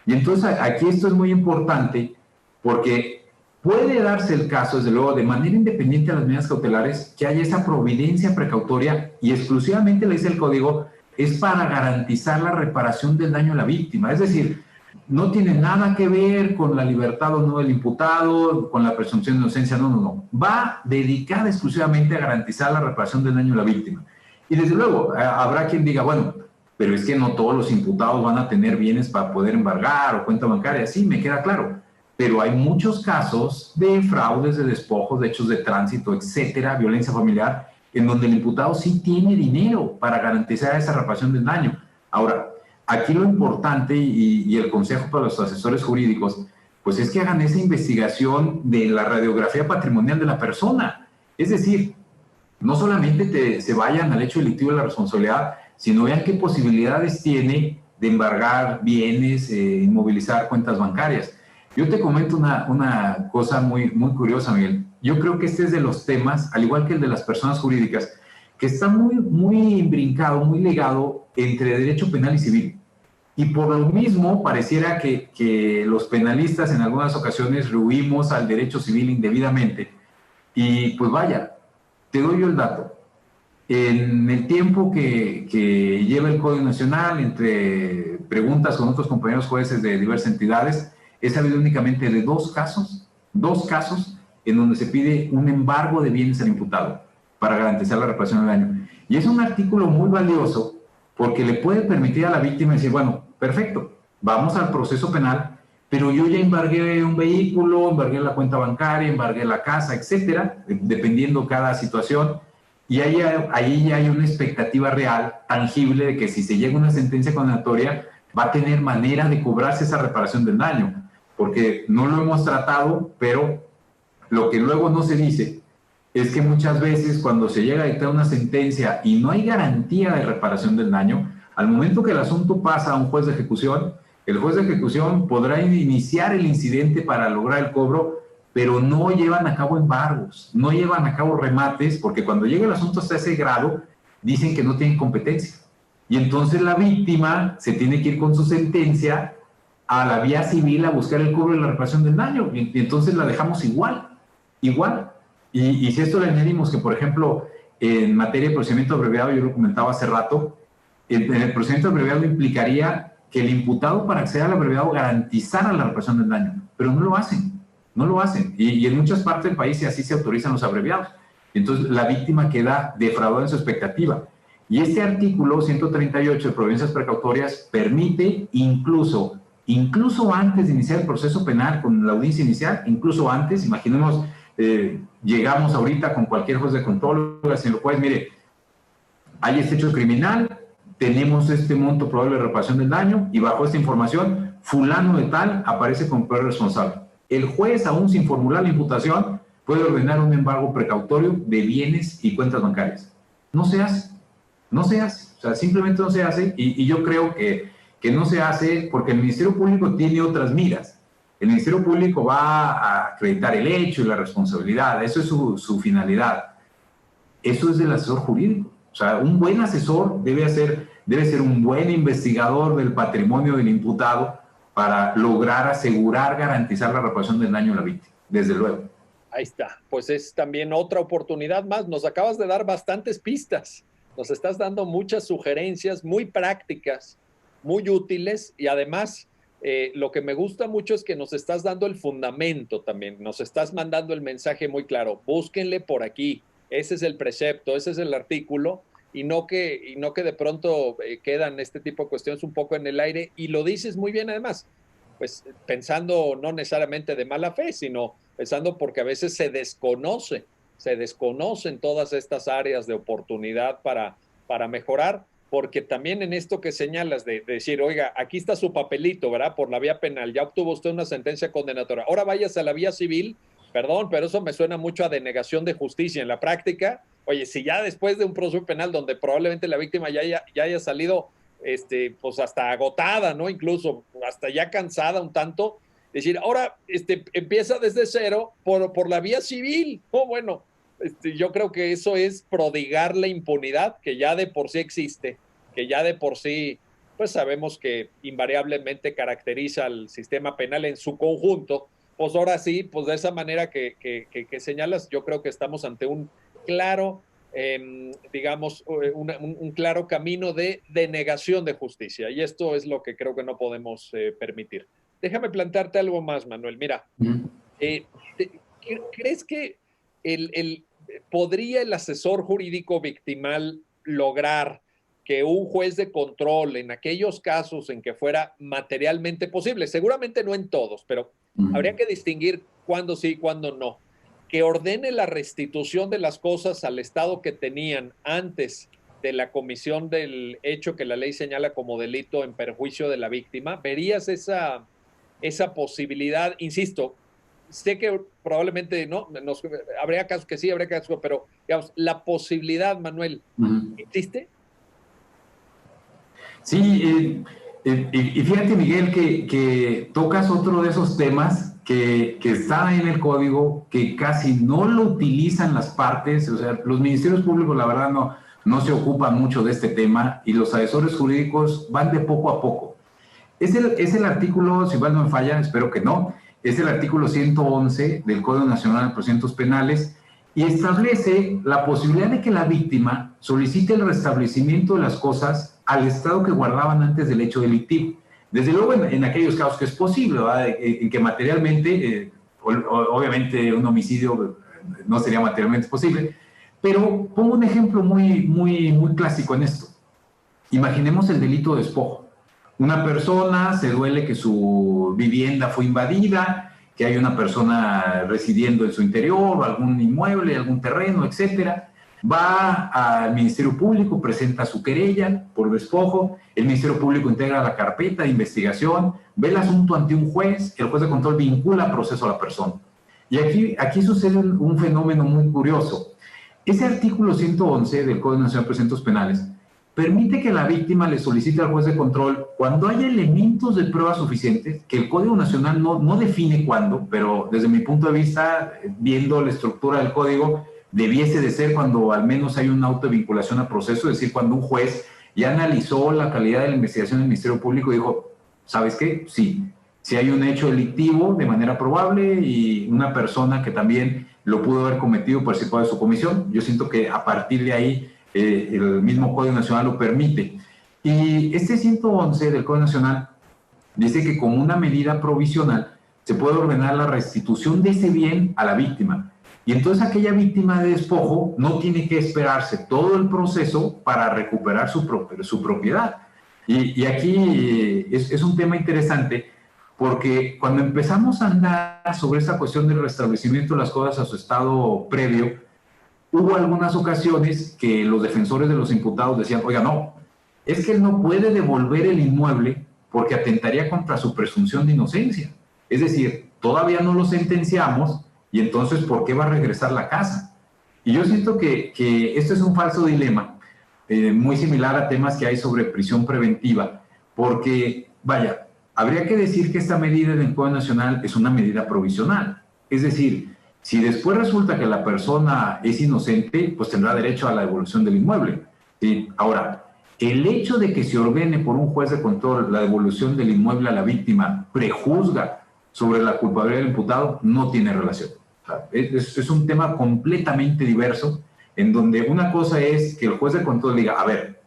Y entonces aquí esto es muy importante porque puede darse el caso, desde luego, de manera independiente de las medidas cautelares, que haya esa providencia precautoria y exclusivamente, le dice el código, es para garantizar la reparación del daño a la víctima. Es decir, no tiene nada que ver con la libertad o no del imputado, con la presunción de inocencia, no. Va dedicada exclusivamente a garantizar la reparación del daño a la víctima. Y desde luego, habrá quien diga, bueno, pero es que no todos los imputados van a tener bienes para poder embargar o cuenta bancaria. Sí, me queda claro. Pero hay muchos casos de fraudes, de despojos, de hechos de tránsito, etcétera, violencia familiar, en donde el imputado sí tiene dinero para garantizar esa reparación del daño. Ahora, aquí lo importante y el consejo para los asesores jurídicos, pues es que hagan esa investigación de la radiografía patrimonial de la persona. Es decir, no solamente se vayan al hecho delictivo de la responsabilidad, sino vean qué posibilidades tiene de embargar bienes, inmovilizar cuentas bancarias. Yo te comento una cosa muy curiosa, Miguel. Yo creo que este es de los temas, al igual que el de las personas jurídicas, que está muy imbrincado, muy ligado entre derecho penal y civil. Y por lo mismo pareciera que los penalistas en algunas ocasiones rehuimos al derecho civil indebidamente. Y pues vaya, te doy yo el dato. En el tiempo que lleva el Código Nacional, entre preguntas con otros compañeros jueces de diversas entidades, he sabido únicamente de dos casos en donde se pide un embargo de bienes al imputado para garantizar la reparación del daño. Y es un artículo muy valioso porque le puede permitir a la víctima decir, bueno, perfecto, vamos al proceso penal, pero yo ya embargué un vehículo, embargué la cuenta bancaria, embargué la casa, etcétera, dependiendo cada situación. Y ahí ya hay una expectativa real, tangible, de que si se llega a una sentencia condenatoria, va a tener manera de cobrarse esa reparación del daño. Porque no lo hemos tratado, pero lo que luego no se dice es que muchas veces cuando se llega a dictar una sentencia y no hay garantía de reparación del daño, al momento que el asunto pasa a un juez de ejecución, el juez de ejecución podrá iniciar el incidente para lograr el cobro, pero no llevan a cabo embargos, no llevan a cabo remates, porque cuando llega el asunto hasta ese grado, dicen que no tienen competencia. Y entonces la víctima se tiene que ir con su sentencia a la vía civil a buscar el cobro y la reparación del daño, y entonces la dejamos igual. Y si esto le añadimos que, por ejemplo, en materia de procedimiento abreviado, yo lo comentaba hace rato, en el procedimiento abreviado implicaría que el imputado, para acceder al abreviado, garantizara la reparación del daño, pero no lo hacen. Y en muchas partes del país así se autorizan los abreviados. Entonces, la víctima queda defraudada en su expectativa. Y este artículo 138 de providencias precautorias permite incluso antes de iniciar el proceso penal con la audiencia inicial, incluso antes, imaginemos, llegamos ahorita con cualquier juez de control, señor juez, mire, hay este hecho criminal, tenemos este monto probable de reparación del daño y bajo esta información, fulano de tal aparece como probable responsable. El juez, aún sin formular la imputación, puede ordenar un embargo precautorio de bienes y cuentas bancarias. No se hace, o sea, simplemente no se hace, y yo creo que no se hace porque el Ministerio Público tiene otras miras. El Ministerio Público va a acreditar el hecho y la responsabilidad, eso es su finalidad. Eso es del asesor jurídico. O sea, un buen asesor debe ser un buen investigador del patrimonio del imputado para lograr asegurar, garantizar la reparación del daño a la víctima, desde luego.
Ahí está, pues es también otra oportunidad más. Nos acabas de dar bastantes pistas, nos estás dando muchas sugerencias muy prácticas, muy útiles, y además lo que me gusta mucho es que nos estás dando el fundamento también, nos estás mandando el mensaje muy claro, búsquenle por aquí, ese es el precepto, ese es el artículo, y no que de pronto quedan este tipo de cuestiones un poco en el aire, y lo dices muy bien además. pues pensando no necesariamente de mala fe, sino pensando porque a veces se desconocen todas estas áreas de oportunidad para mejorar, porque también en esto que señalas de decir, oiga, aquí está su papelito, ¿verdad? Por la vía penal, ya obtuvo usted una sentencia condenatoria, ahora váyase a la vía civil, perdón, pero eso me suena mucho a denegación de justicia en la práctica. Oye, si ya después de un proceso penal donde probablemente la víctima ya haya salido pues hasta agotada, ¿no? Incluso hasta ya cansada un tanto, decir, ahora empieza desde cero por la vía civil. Oh, bueno, yo creo que eso es prodigar la impunidad que ya de por sí existe, que ya de por sí, pues sabemos que invariablemente caracteriza al sistema penal en su conjunto. Pues ahora sí, pues de esa manera que señalas, yo creo que estamos ante un claro, digamos, un claro camino de denegación de justicia. Y esto es lo que creo que no podemos permitir. Déjame plantearte algo más, Manuel. Mira, ¿crees que podría el asesor jurídico victimal lograr que un juez de control en aquellos casos en que fuera materialmente posible, seguramente no en todos, pero habría que distinguir cuándo sí y cuándo no, que ordene la restitución de las cosas al estado que tenían antes de la comisión del hecho que la ley señala como delito en perjuicio de la víctima? ¿Verías esa posibilidad? Insisto, sé que probablemente no, habría casos que sí, habría casos que, pero digamos, la posibilidad, Manuel, ¿existe?
Sí, y fíjate, Miguel, que tocas otro de esos temas que están ahí en el código, que casi no lo utilizan las partes. O sea, los ministerios públicos, la verdad, no se ocupan mucho de este tema, y los asesores jurídicos van de poco a poco. Es el artículo, si mal no me falla, espero que no, es el artículo 111 del Código Nacional de Procedimientos Penales, y establece la posibilidad de que la víctima solicite el restablecimiento de las cosas al estado que guardaban antes del hecho delictivo. Desde luego en aquellos casos que es posible, ¿verdad? En que materialmente, obviamente un homicidio no sería materialmente posible, pero pongo un ejemplo muy clásico en esto. Imaginemos el delito de despojo. Una persona se duele que su vivienda fue invadida, que hay una persona residiendo en su interior, algún inmueble, algún terreno, etcétera. Va al Ministerio Público, presenta su querella por despojo, el Ministerio Público integra la carpeta de investigación, ve el asunto ante un juez, el juez de control vincula a proceso a la persona. Y aquí sucede un fenómeno muy curioso. Ese artículo 111 del Código Nacional de Procedimientos Penales permite que la víctima le solicite al juez de control cuando haya elementos de prueba suficientes, que el Código Nacional no define cuándo, pero desde mi punto de vista, viendo la estructura del código, debiese de ser cuando al menos hay una auto de vinculación a proceso, es decir, cuando un juez ya analizó la calidad de la investigación del Ministerio Público y dijo, ¿sabes qué? Sí hay un hecho delictivo de manera probable y una persona que también lo pudo haber cometido participado de su comisión. Yo siento que a partir de ahí el mismo Código Nacional lo permite. Y este 111 del Código Nacional dice que como una medida provisional se puede ordenar la restitución de ese bien a la víctima. Y entonces aquella víctima de despojo no tiene que esperarse todo el proceso para recuperar su propiedad. Y aquí es un tema interesante, porque cuando empezamos a andar sobre esta cuestión del restablecimiento de las cosas a su estado previo, hubo algunas ocasiones que los defensores de los imputados decían, oiga, no, es que él no puede devolver el inmueble porque atentaría contra su presunción de inocencia. Es decir, todavía no lo sentenciamos y entonces, ¿por qué va a regresar la casa? Y yo siento que esto es un falso dilema, muy similar a temas que hay sobre prisión preventiva, porque, vaya, habría que decir que esta medida del Código Nacional es una medida provisional. Es decir, si después resulta que la persona es inocente, pues tendrá derecho a la devolución del inmueble. ¿Sí? Ahora, el hecho de que se ordene por un juez de control la devolución del inmueble a la víctima prejuzga sobre la culpabilidad del imputado, no tiene relación. O sea, es un tema completamente diverso, en donde una cosa es que el juez de control diga, a ver,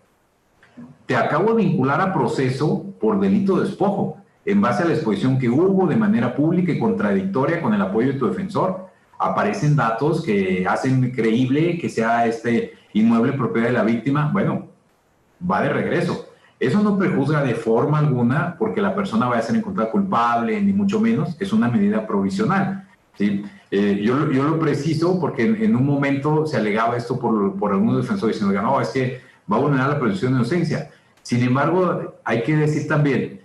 te acabo de vincular a proceso por delito de despojo, en base a la exposición que hubo de manera pública y contradictoria con el apoyo de tu defensor. Aparecen datos que hacen creíble que sea este inmueble propiedad de la víctima, bueno, va de regreso. Eso no prejuzga de forma alguna porque la persona vaya a ser encontrada culpable, ni mucho menos, es una medida provisional, ¿sí? Yo lo preciso porque en un momento se alegaba esto por algunos defensores diciendo, no, es que va a vulnerar la presunción de inocencia. Sin embargo, hay que decir también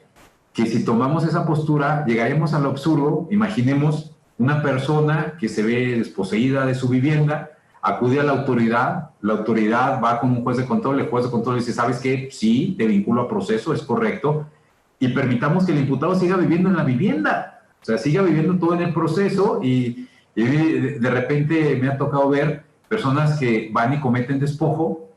que si tomamos esa postura, llegaremos al absurdo. Imaginemos una persona que se ve desposeída de su vivienda, acude a la autoridad va con un juez de control, el juez de control dice, ¿sabes qué? Sí, te vinculo a proceso, es correcto, y permitamos que el imputado siga viviendo en la vivienda, o sea, siga viviendo todo en el proceso y de repente me ha tocado ver personas que van y cometen despojo,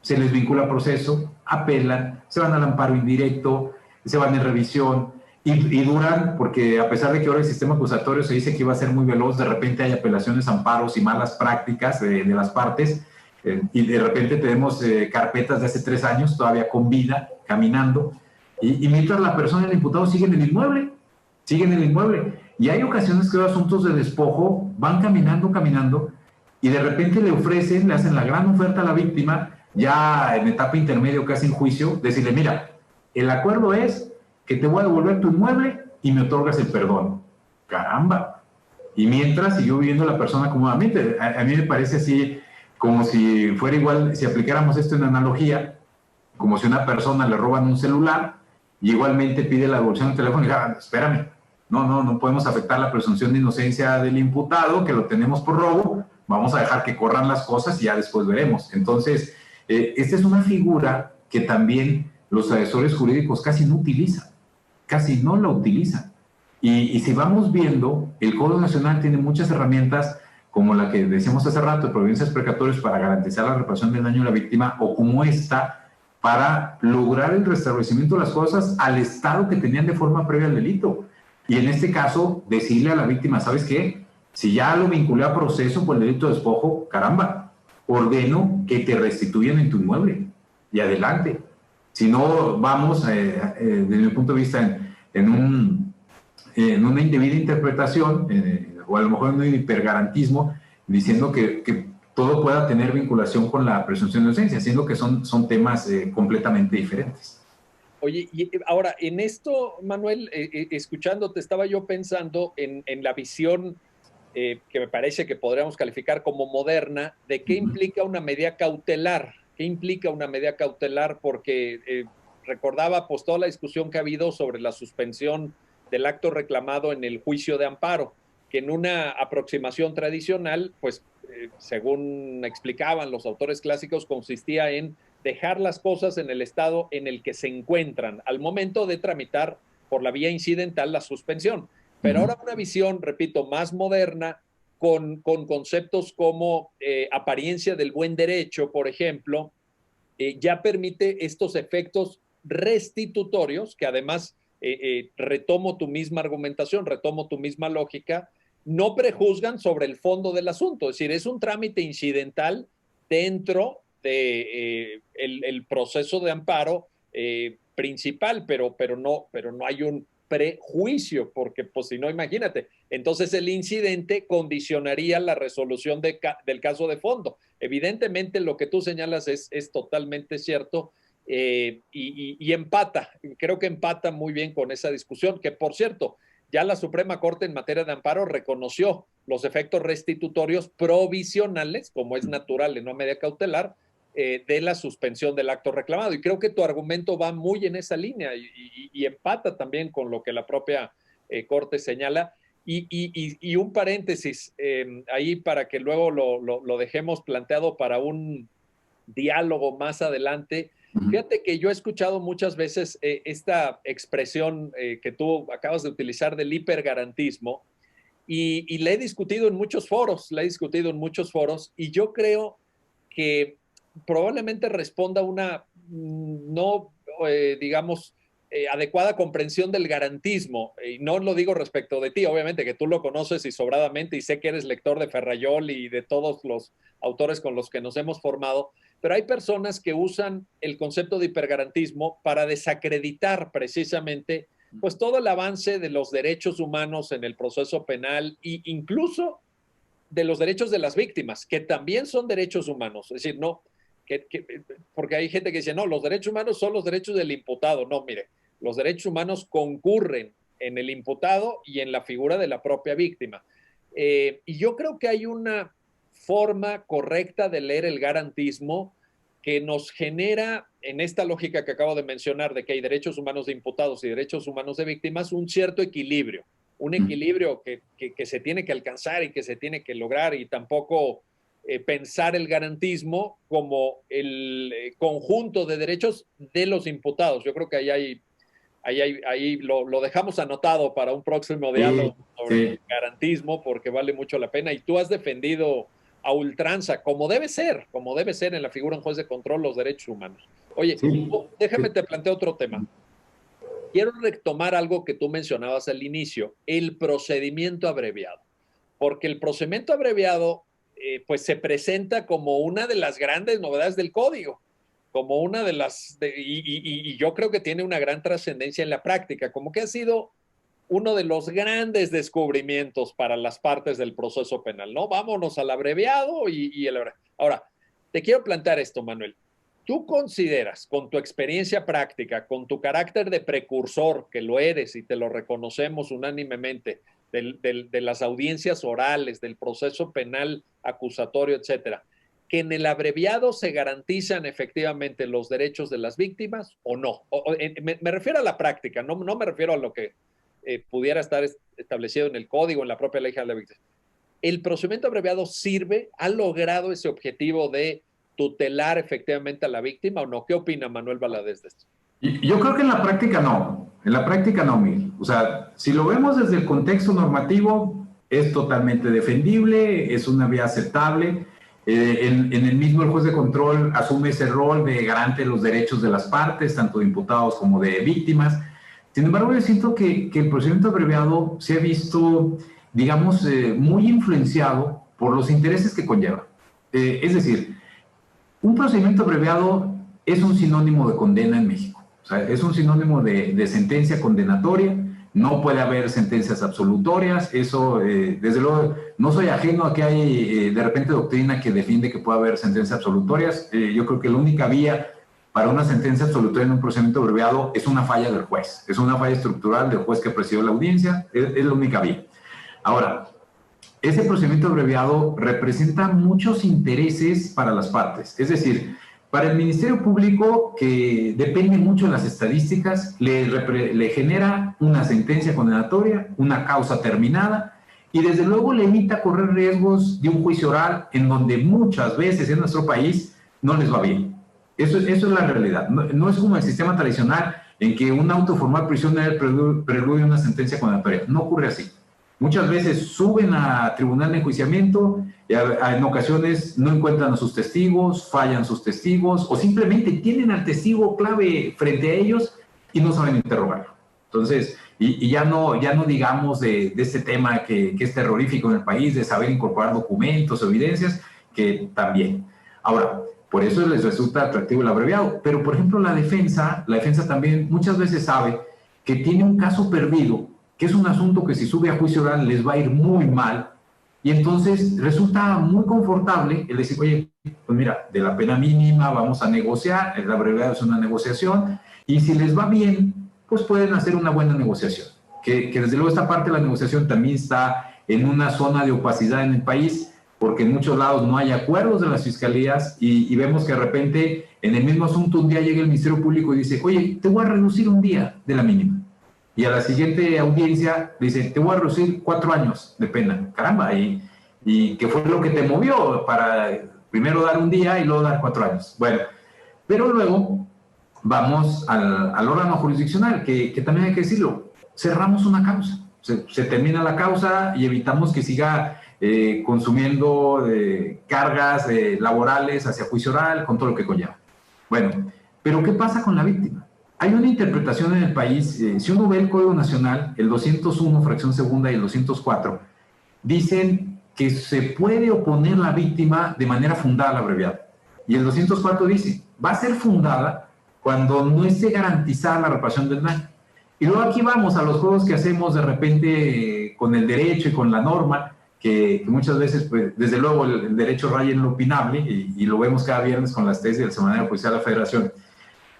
se les vincula a proceso, apelan, se van al amparo indirecto, se van en revisión y duran, porque a pesar de que ahora el sistema acusatorio se dice que iba a ser muy veloz, de repente hay apelaciones, amparos y malas prácticas de las partes, y de repente tenemos carpetas de hace 3 años todavía con vida, caminando, y mientras la persona, el imputado, sigue en el inmueble. Y hay ocasiones que los asuntos de despojo van caminando, y de repente le hacen la gran oferta a la víctima, ya en etapa intermedia o casi en juicio, decirle, mira, el acuerdo es que te voy a devolver tu inmueble y me otorgas el perdón. Caramba. Y mientras siguió viviendo la persona cómodamente. A mí me parece así como si fuera igual, si aplicáramos esto en analogía, como si una persona le roban un celular y igualmente pide la devolución del teléfono y dice, espérame, no podemos afectar la presunción de inocencia del imputado, que lo tenemos por robo, vamos a dejar que corran las cosas y ya después veremos. Entonces, esta es una figura que también los asesores jurídicos casi no la utilizan. Y si vamos viendo, el Código Nacional tiene muchas herramientas, como la que decíamos hace rato, de providencias precatorias para garantizar la reparación del daño a la víctima, o como esta, para lograr el restablecimiento de las cosas al estado que tenían de forma previa al delito. Y en este caso, decirle a la víctima, ¿sabes qué? Si ya lo vinculé a proceso por el delito de despojo, caramba, ordeno que te restituyan en tu inmueble y adelante. Si no, vamos, desde mi punto de vista, en una indebida interpretación, o a lo mejor en un hipergarantismo, diciendo que todo pueda tener vinculación con la presunción de inocencia, siendo que son temas completamente diferentes.
Oye, y ahora, en esto, Manuel, escuchándote, estaba yo pensando en la visión que me parece que podríamos calificar como moderna, de qué implica una medida cautelar. ¿Qué implica una medida cautelar? Porque recordaba pues toda la discusión que ha habido sobre la suspensión del acto reclamado en el juicio de amparo, que en una aproximación tradicional, pues según explicaban los autores clásicos, consistía en dejar las cosas en el estado en el que se encuentran al momento de tramitar por la vía incidental la suspensión. Pero ahora una visión, repito, más moderna, con conceptos como apariencia del buen derecho, por ejemplo, ya permite estos efectos restitutorios, que además retomo tu misma argumentación, retomo tu misma lógica, no prejuzgan sobre el fondo del asunto. Es decir, es un trámite incidental dentro de el proceso de amparo principal, pero no hay un prejuicio, porque pues si no, imagínate, entonces el incidente condicionaría la resolución del caso de fondo. Evidentemente lo que tú señalas es totalmente cierto, y empata, creo que empata muy bien con esa discusión, que por cierto, ya la Suprema Corte en materia de amparo reconoció los efectos restitutorios provisionales, como es natural en una medida cautelar, de la suspensión del acto reclamado. Y creo que tu argumento va muy en esa línea y empata también con lo que la propia Corte señala. Y un paréntesis ahí para que luego lo dejemos planteado para un diálogo más adelante. Fíjate que yo he escuchado muchas veces esta expresión que tú acabas de utilizar del hipergarantismo y la he discutido en muchos foros, y yo creo que probablemente responda a una no, digamos, adecuada comprensión del garantismo. Y no lo digo respecto de ti, obviamente, que tú lo conoces y sobradamente, y sé que eres lector de Ferrayol y de todos los autores con los que nos hemos formado, pero hay personas que usan el concepto de hipergarantismo para desacreditar precisamente pues todo el avance de los derechos humanos en el proceso penal e incluso de los derechos de las víctimas, que también son derechos humanos. Es decir, no, porque hay gente que dice, no, los derechos humanos son los derechos del imputado. No, mire, los derechos humanos concurren en el imputado y en la figura de la propia víctima. Y yo creo que hay una forma correcta de leer el garantismo que nos genera, en esta lógica que acabo de mencionar, de que hay derechos humanos de imputados y derechos humanos de víctimas, un cierto equilibrio, un equilibrio que se tiene que alcanzar y que se tiene que lograr, y tampoco pensar el garantismo como el conjunto de derechos de los imputados. Yo creo que ahí lo dejamos anotado para un próximo diálogo sobre el garantismo, porque vale mucho la pena, y tú has defendido a ultranza, como debe ser en la figura de un juez de control, los derechos humanos. Oye, déjame te planteo otro tema. Quiero retomar algo que tú mencionabas al inicio, el procedimiento abreviado, porque el procedimiento abreviado pues se presenta como una de las grandes novedades del código, como una de las, y yo creo que tiene una gran trascendencia en la práctica, como que ha sido uno de los grandes descubrimientos para las partes del proceso penal, ¿no? Vámonos al abreviado y el abreviado. Ahora, te quiero plantear esto, Manuel. ¿Tú consideras, con tu experiencia práctica, con tu carácter de precursor, que lo eres y te lo reconocemos unánimemente, de las audiencias orales, del proceso penal acusatorio, etcétera, que en el abreviado se garantizan efectivamente los derechos de las víctimas o no? Me refiero a la práctica, no me refiero a lo que pudiera estar establecido en el código, en la propia ley general de víctimas. ¿El procedimiento abreviado sirve? ¿Ha logrado ese objetivo de tutelar efectivamente a la víctima o no? ¿Qué opina Manuel Valadez de esto?
Yo creo que en la práctica no, Miguel. O sea, si lo vemos desde el contexto normativo, es totalmente defendible, es una vía aceptable. En el mismo el juez de control asume ese rol de garante de los derechos de las partes, tanto de imputados como de víctimas. Sin embargo, yo siento que el procedimiento abreviado se ha visto, digamos, muy influenciado por los intereses que conlleva. Es decir, un procedimiento abreviado es un sinónimo de condena en México. O sea, es un sinónimo de sentencia condenatoria. No puede haber sentencias absolutorias. Eso, desde luego, no soy ajeno a que hay de repente doctrina que defiende que pueda haber sentencias absolutorias. Yo creo que la única vía para una sentencia absolutoria en un procedimiento abreviado es una falla del juez, es una falla estructural del juez que presidió la audiencia, es la única vía. Ahora, ese procedimiento abreviado representa muchos intereses para las partes, es decir, para el Ministerio Público, que depende mucho de las estadísticas, le genera una sentencia condenatoria, una causa terminada, y desde luego le evita correr riesgos de un juicio oral en donde muchas veces en nuestro país no les va bien. Eso es la realidad. No es como el sistema tradicional en que un auto formal prisionero preludia una sentencia condenatoria. No ocurre así. Muchas veces suben a tribunal de enjuiciamiento y en ocasiones no encuentran a sus testigos, fallan sus testigos o simplemente tienen al testigo clave frente a ellos y no saben interrogarlo. Entonces, y ya no digamos de este tema que es terrorífico en el país, de saber incorporar documentos, evidencias, que también. Ahora, por eso les resulta atractivo el abreviado. Pero, por ejemplo, la defensa también muchas veces sabe que tiene un caso perdido, que es un asunto que si sube a juicio oral les va a ir muy mal, y entonces resulta muy confortable el decir, oye, pues mira, de la pena mínima vamos a negociar, el abreviado es una negociación, y si les va bien, pues pueden hacer una buena negociación. Que desde luego esta parte de la negociación también está en una zona de opacidad en el país, porque en muchos lados no hay acuerdos de las fiscalías y vemos que de repente en el mismo asunto un día llega el Ministerio Público y dice, oye, te voy a reducir un día de la mínima. Y a la siguiente audiencia dice, te voy a reducir 4 años de pena. Caramba, ¿y qué fue lo que te movió para primero dar un día y luego dar 4 años? Bueno, pero luego vamos al órgano jurisdiccional, que también hay que decirlo, cerramos una causa. Se termina la causa y evitamos que siga consumiendo cargas laborales hacia juicio oral, con todo lo que conlleva. Bueno, pero ¿qué pasa con la víctima? Hay una interpretación en el país, si uno ve el Código Nacional, el 201, fracción segunda, y el 204, dicen que se puede oponer la víctima de manera fundada al abreviado. Y el 204 dice, va a ser fundada cuando no esté garantizada la reparación del daño. Y luego aquí vamos a los juegos que hacemos de repente con el derecho y con la norma, que muchas veces, pues, desde luego, el derecho raya en lo opinable, y lo vemos cada viernes con las tesis del Semanario Judicial de la Federación.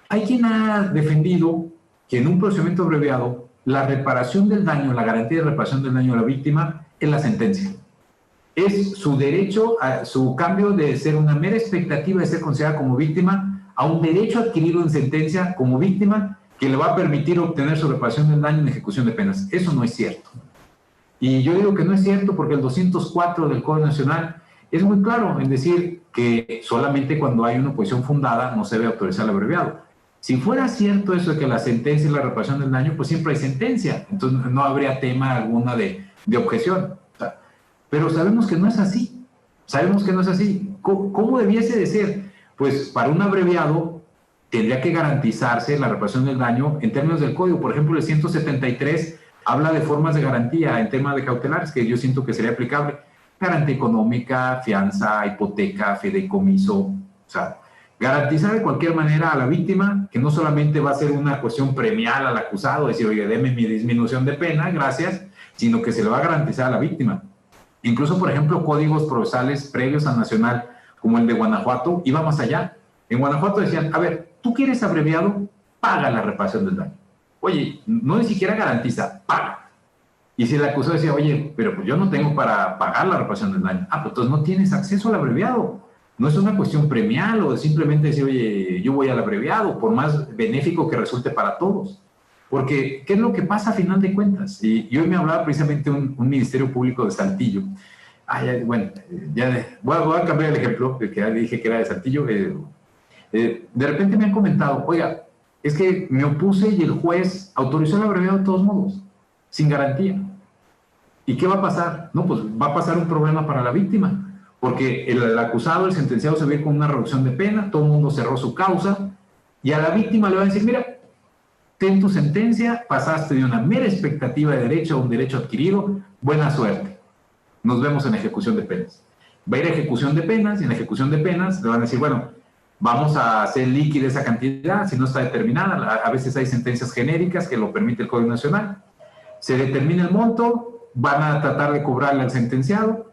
Hay quien ha defendido que en un procedimiento abreviado, la reparación del daño, la garantía de reparación del daño a la víctima es la sentencia. Es su derecho, a su cambio de ser una mera expectativa de ser considerada como víctima a un derecho adquirido en sentencia como víctima que le va a permitir obtener su reparación del daño en ejecución de penas. Eso no es cierto. Y yo digo que no es cierto porque el 204 del Código Nacional es muy claro en decir que solamente cuando hay una oposición fundada no se debe autorizar el abreviado. Si fuera cierto eso de que la sentencia es la reparación del daño, pues siempre hay sentencia. Entonces no habría tema alguna de objeción. Pero sabemos que no es así. Sabemos que no es así. ¿Cómo debiese de ser? Pues para un abreviado tendría que garantizarse la reparación del daño en términos del código. Por ejemplo, el 173 habla de formas de garantía en temas de cautelares, que yo siento que sería aplicable. Garantía económica, fianza, hipoteca, fideicomiso. O sea, garantizar de cualquier manera a la víctima, que no solamente va a ser una cuestión premial al acusado, decir, oye, deme mi disminución de pena, gracias, sino que se le va a garantizar a la víctima. Incluso, por ejemplo, códigos procesales previos al nacional, como el de Guanajuato, iba más allá. En Guanajuato decían, a ver, ¿tú quieres abreviado? Paga la reparación del daño. Oye, no ni siquiera garantiza, paga. Y si el acusado decía, oye, pero pues yo no tengo para pagar la reparación del daño, pues entonces no tienes acceso al abreviado. No es una cuestión premial o simplemente decir, oye, yo voy al abreviado, por más benéfico que resulte para todos. Porque, ¿qué es lo que pasa a final de cuentas? Y hoy me hablaba precisamente un Ministerio Público de Saltillo. Bueno, voy a cambiar el ejemplo, que ya dije que era de Saltillo. De repente me han comentado, oiga, es que me opuse y el juez autorizó el abreviado de todos modos, sin garantía. ¿Y qué va a pasar? No, pues va a pasar un problema para la víctima, porque el acusado, el sentenciado se ve con una reducción de pena, todo el mundo cerró su causa, y a la víctima le va a decir, mira, ten tu sentencia, pasaste de una mera expectativa de derecho a un derecho adquirido, buena suerte. Nos vemos en ejecución de penas. Va a ir a ejecución de penas y en ejecución de penas le van a decir, bueno, vamos a hacer líquida esa cantidad, si no está determinada, a veces hay sentencias genéricas que lo permite el Código Nacional. Se determina el monto, van a tratar de cobrarle al sentenciado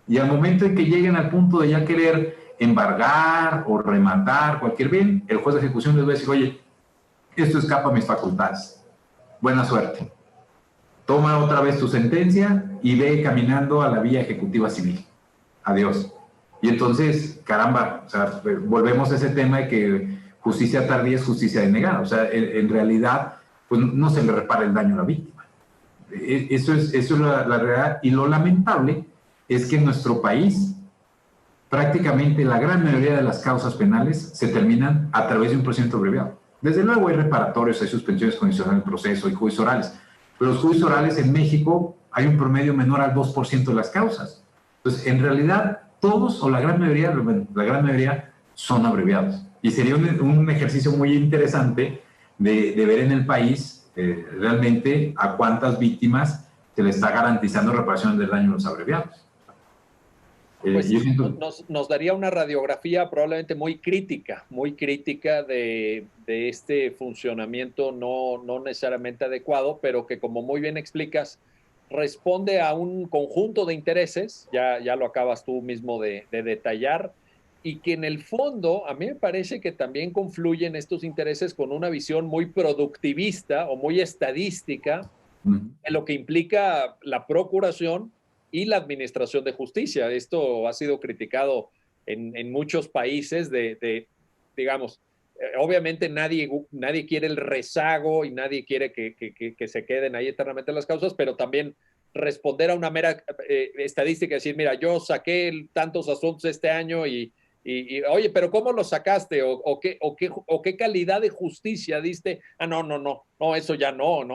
y al momento en que lleguen al punto de ya querer embargar o rematar cualquier bien, el juez de ejecución les va a decir, oye, esto escapa a mis facultades. Buena suerte. Toma otra vez tu sentencia y ve caminando a la vía ejecutiva civil. Adiós. Y entonces, caramba, o sea, volvemos a ese tema de que justicia tardía es justicia denegada. O sea, en realidad, pues no se le repara el daño a la víctima. Eso es la realidad. Y lo lamentable es que en nuestro país, prácticamente la gran mayoría de las causas penales se terminan a través de un procedimiento abreviado. Desde luego hay reparatorios, hay suspensiones condicionales del proceso, hay juicios orales. Pero los juicios orales en México hay un promedio menor al 2% de las causas. Entonces, en realidad, todos o la gran mayoría son abreviados. Y sería un ejercicio muy interesante de ver en el país realmente a cuántas víctimas se le está garantizando reparación del daño a los abreviados.
Pues nos daría una radiografía probablemente muy crítica de este funcionamiento no necesariamente adecuado, pero que, como muy bien explicas, responde a un conjunto de intereses, ya lo acabas tú mismo de detallar, y que en el fondo a mí me parece que también confluyen estos intereses con una visión muy productivista o muy estadística en lo que implica la procuración y la administración de justicia. Esto ha sido criticado en muchos países digamos, obviamente nadie quiere el rezago y nadie quiere que se queden ahí eternamente las causas, pero también responder a una mera estadística, decir, mira, yo saqué tantos asuntos este año y oye, pero ¿cómo lo sacaste? ¿O qué calidad de justicia diste? No, eso ya no,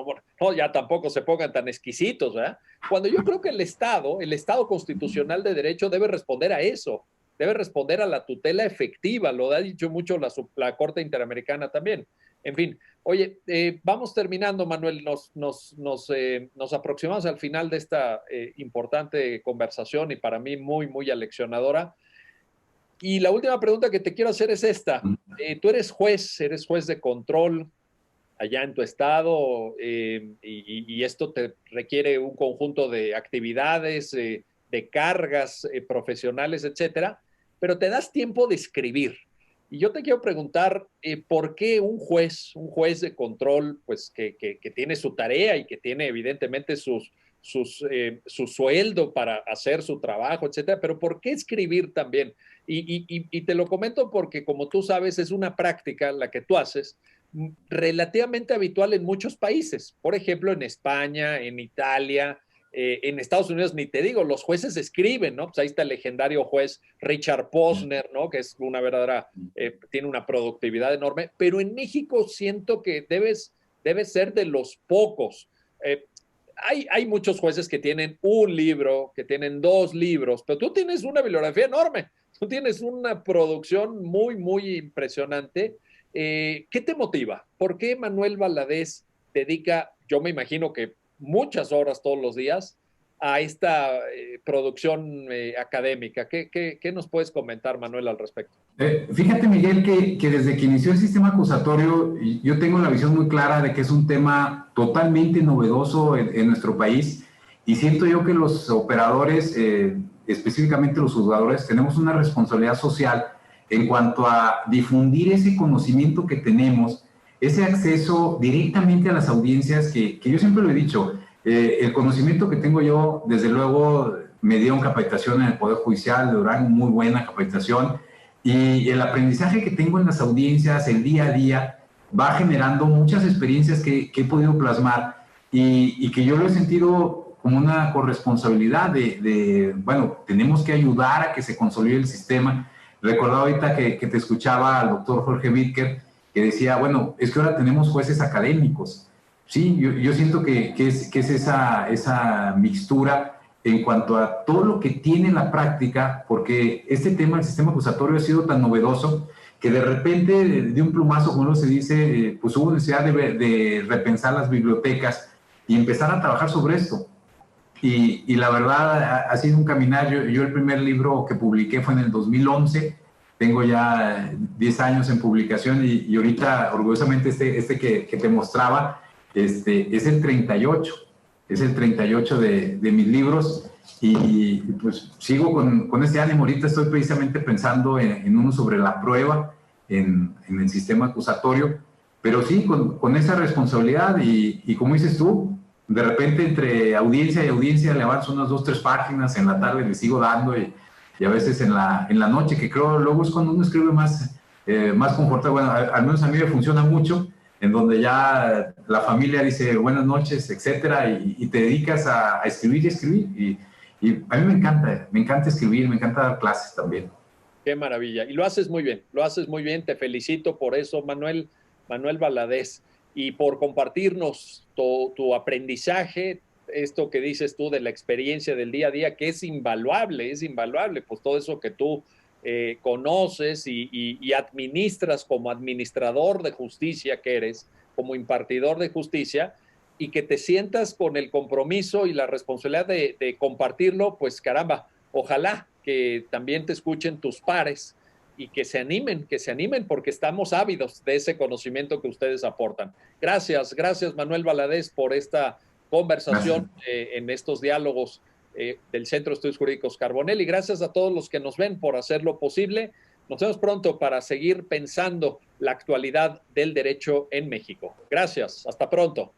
ya tampoco se pongan tan exquisitos, ¿verdad? Cuando yo creo que el Estado constitucional de derecho debe responder a eso, debe responder a la tutela efectiva, lo ha dicho mucho la Corte Interamericana también. En fin, oye, vamos terminando, Manuel, nos aproximamos al final de esta importante conversación y para mí muy, muy aleccionadora. Y la última pregunta que te quiero hacer es esta. Tú eres juez de control allá en tu estado y esto te requiere un conjunto de actividades de cargas profesionales, etcétera, pero te das tiempo de escribir. Y yo te quiero preguntar, ¿por qué un juez de control, pues que tiene su tarea y que tiene evidentemente su sueldo para hacer su trabajo, etcétera, pero ¿por qué escribir también? Y te lo comento porque, como tú sabes, es una práctica la que tú haces relativamente habitual en muchos países. Por ejemplo, en España, en Italia, en Estados Unidos, ni te digo, los jueces escriben, ¿no? Pues ahí está el legendario juez Richard Posner, ¿no? Que es una verdadera, tiene una productividad enorme, pero en México siento que debes ser de los pocos. Hay muchos jueces que tienen un libro, que tienen 2 libros, pero tú tienes una bibliografía enorme, tú tienes una producción muy, muy impresionante. ¿Qué te motiva? ¿Por qué Manuel Valadez dedica, yo me imagino que muchas horas todos los días, a esta producción académica? ¿Qué nos puedes comentar, Manuel, al respecto?
Fíjate, Miguel, que desde que inició el sistema acusatorio, yo tengo la visión muy clara de que es un tema totalmente novedoso en nuestro país, y siento yo que los operadores, específicamente los juzgadores, tenemos una responsabilidad social en cuanto a difundir ese conocimiento que tenemos, ese acceso directamente a las audiencias que yo siempre lo he dicho. El conocimiento que tengo yo, desde luego, me dieron capacitación en el Poder Judicial de Durango, muy buena capacitación, y el aprendizaje que tengo en las audiencias, el día a día, va generando muchas experiencias que he podido plasmar, y que yo lo he sentido como una corresponsabilidad bueno, tenemos que ayudar a que se consolide el sistema. Recordaba ahorita que te escuchaba al doctor Jorge Bitker, que decía, bueno, es que ahora tenemos jueces académicos. Sí, yo siento que es esa mixtura en cuanto a todo lo que tiene la práctica, porque este tema del sistema acusatorio ha sido tan novedoso que de repente, de un plumazo, como se dice, pues hubo necesidad de repensar las bibliotecas y empezar a trabajar sobre esto. Y la verdad ha sido un caminar. Yo el primer libro que publiqué fue en el 2011, tengo ya 10 años en publicación, y ahorita orgullosamente este que te mostraba, es el 38, es el 38 de mis libros, y pues sigo con ese ánimo. Ahorita estoy precisamente pensando en uno sobre la prueba en el sistema acusatorio, pero sí con esa responsabilidad, y como dices tú, de repente entre audiencia y audiencia le avanzo unas 2, 3 páginas, en la tarde le sigo dando, y a veces en la noche, que creo luego es cuando uno escribe más confortable. Bueno, al menos a mí me funciona mucho, en donde ya la familia dice buenas noches, etcétera, y te dedicas a escribir y escribir. Y a mí me encanta escribir, me encanta dar clases también.
Qué maravilla. Y lo haces muy bien, lo haces muy bien. Te felicito por eso, Manuel Valadez, y por compartirnos tu aprendizaje, esto que dices tú de la experiencia del día a día, que es invaluable, pues todo eso que tú conoces y administras como administrador de justicia que eres, como impartidor de justicia, y que te sientas con el compromiso y la responsabilidad de compartirlo. Pues caramba, ojalá que también te escuchen tus pares y que se animen, porque estamos ávidos de ese conocimiento que ustedes aportan. Gracias Manuel Valadez por esta conversación en estos diálogos del Centro de Estudios Jurídicos Carbonell, y gracias a todos los que nos ven por hacerlo posible. Nos vemos pronto para seguir pensando la actualidad del derecho en México. Gracias, hasta pronto.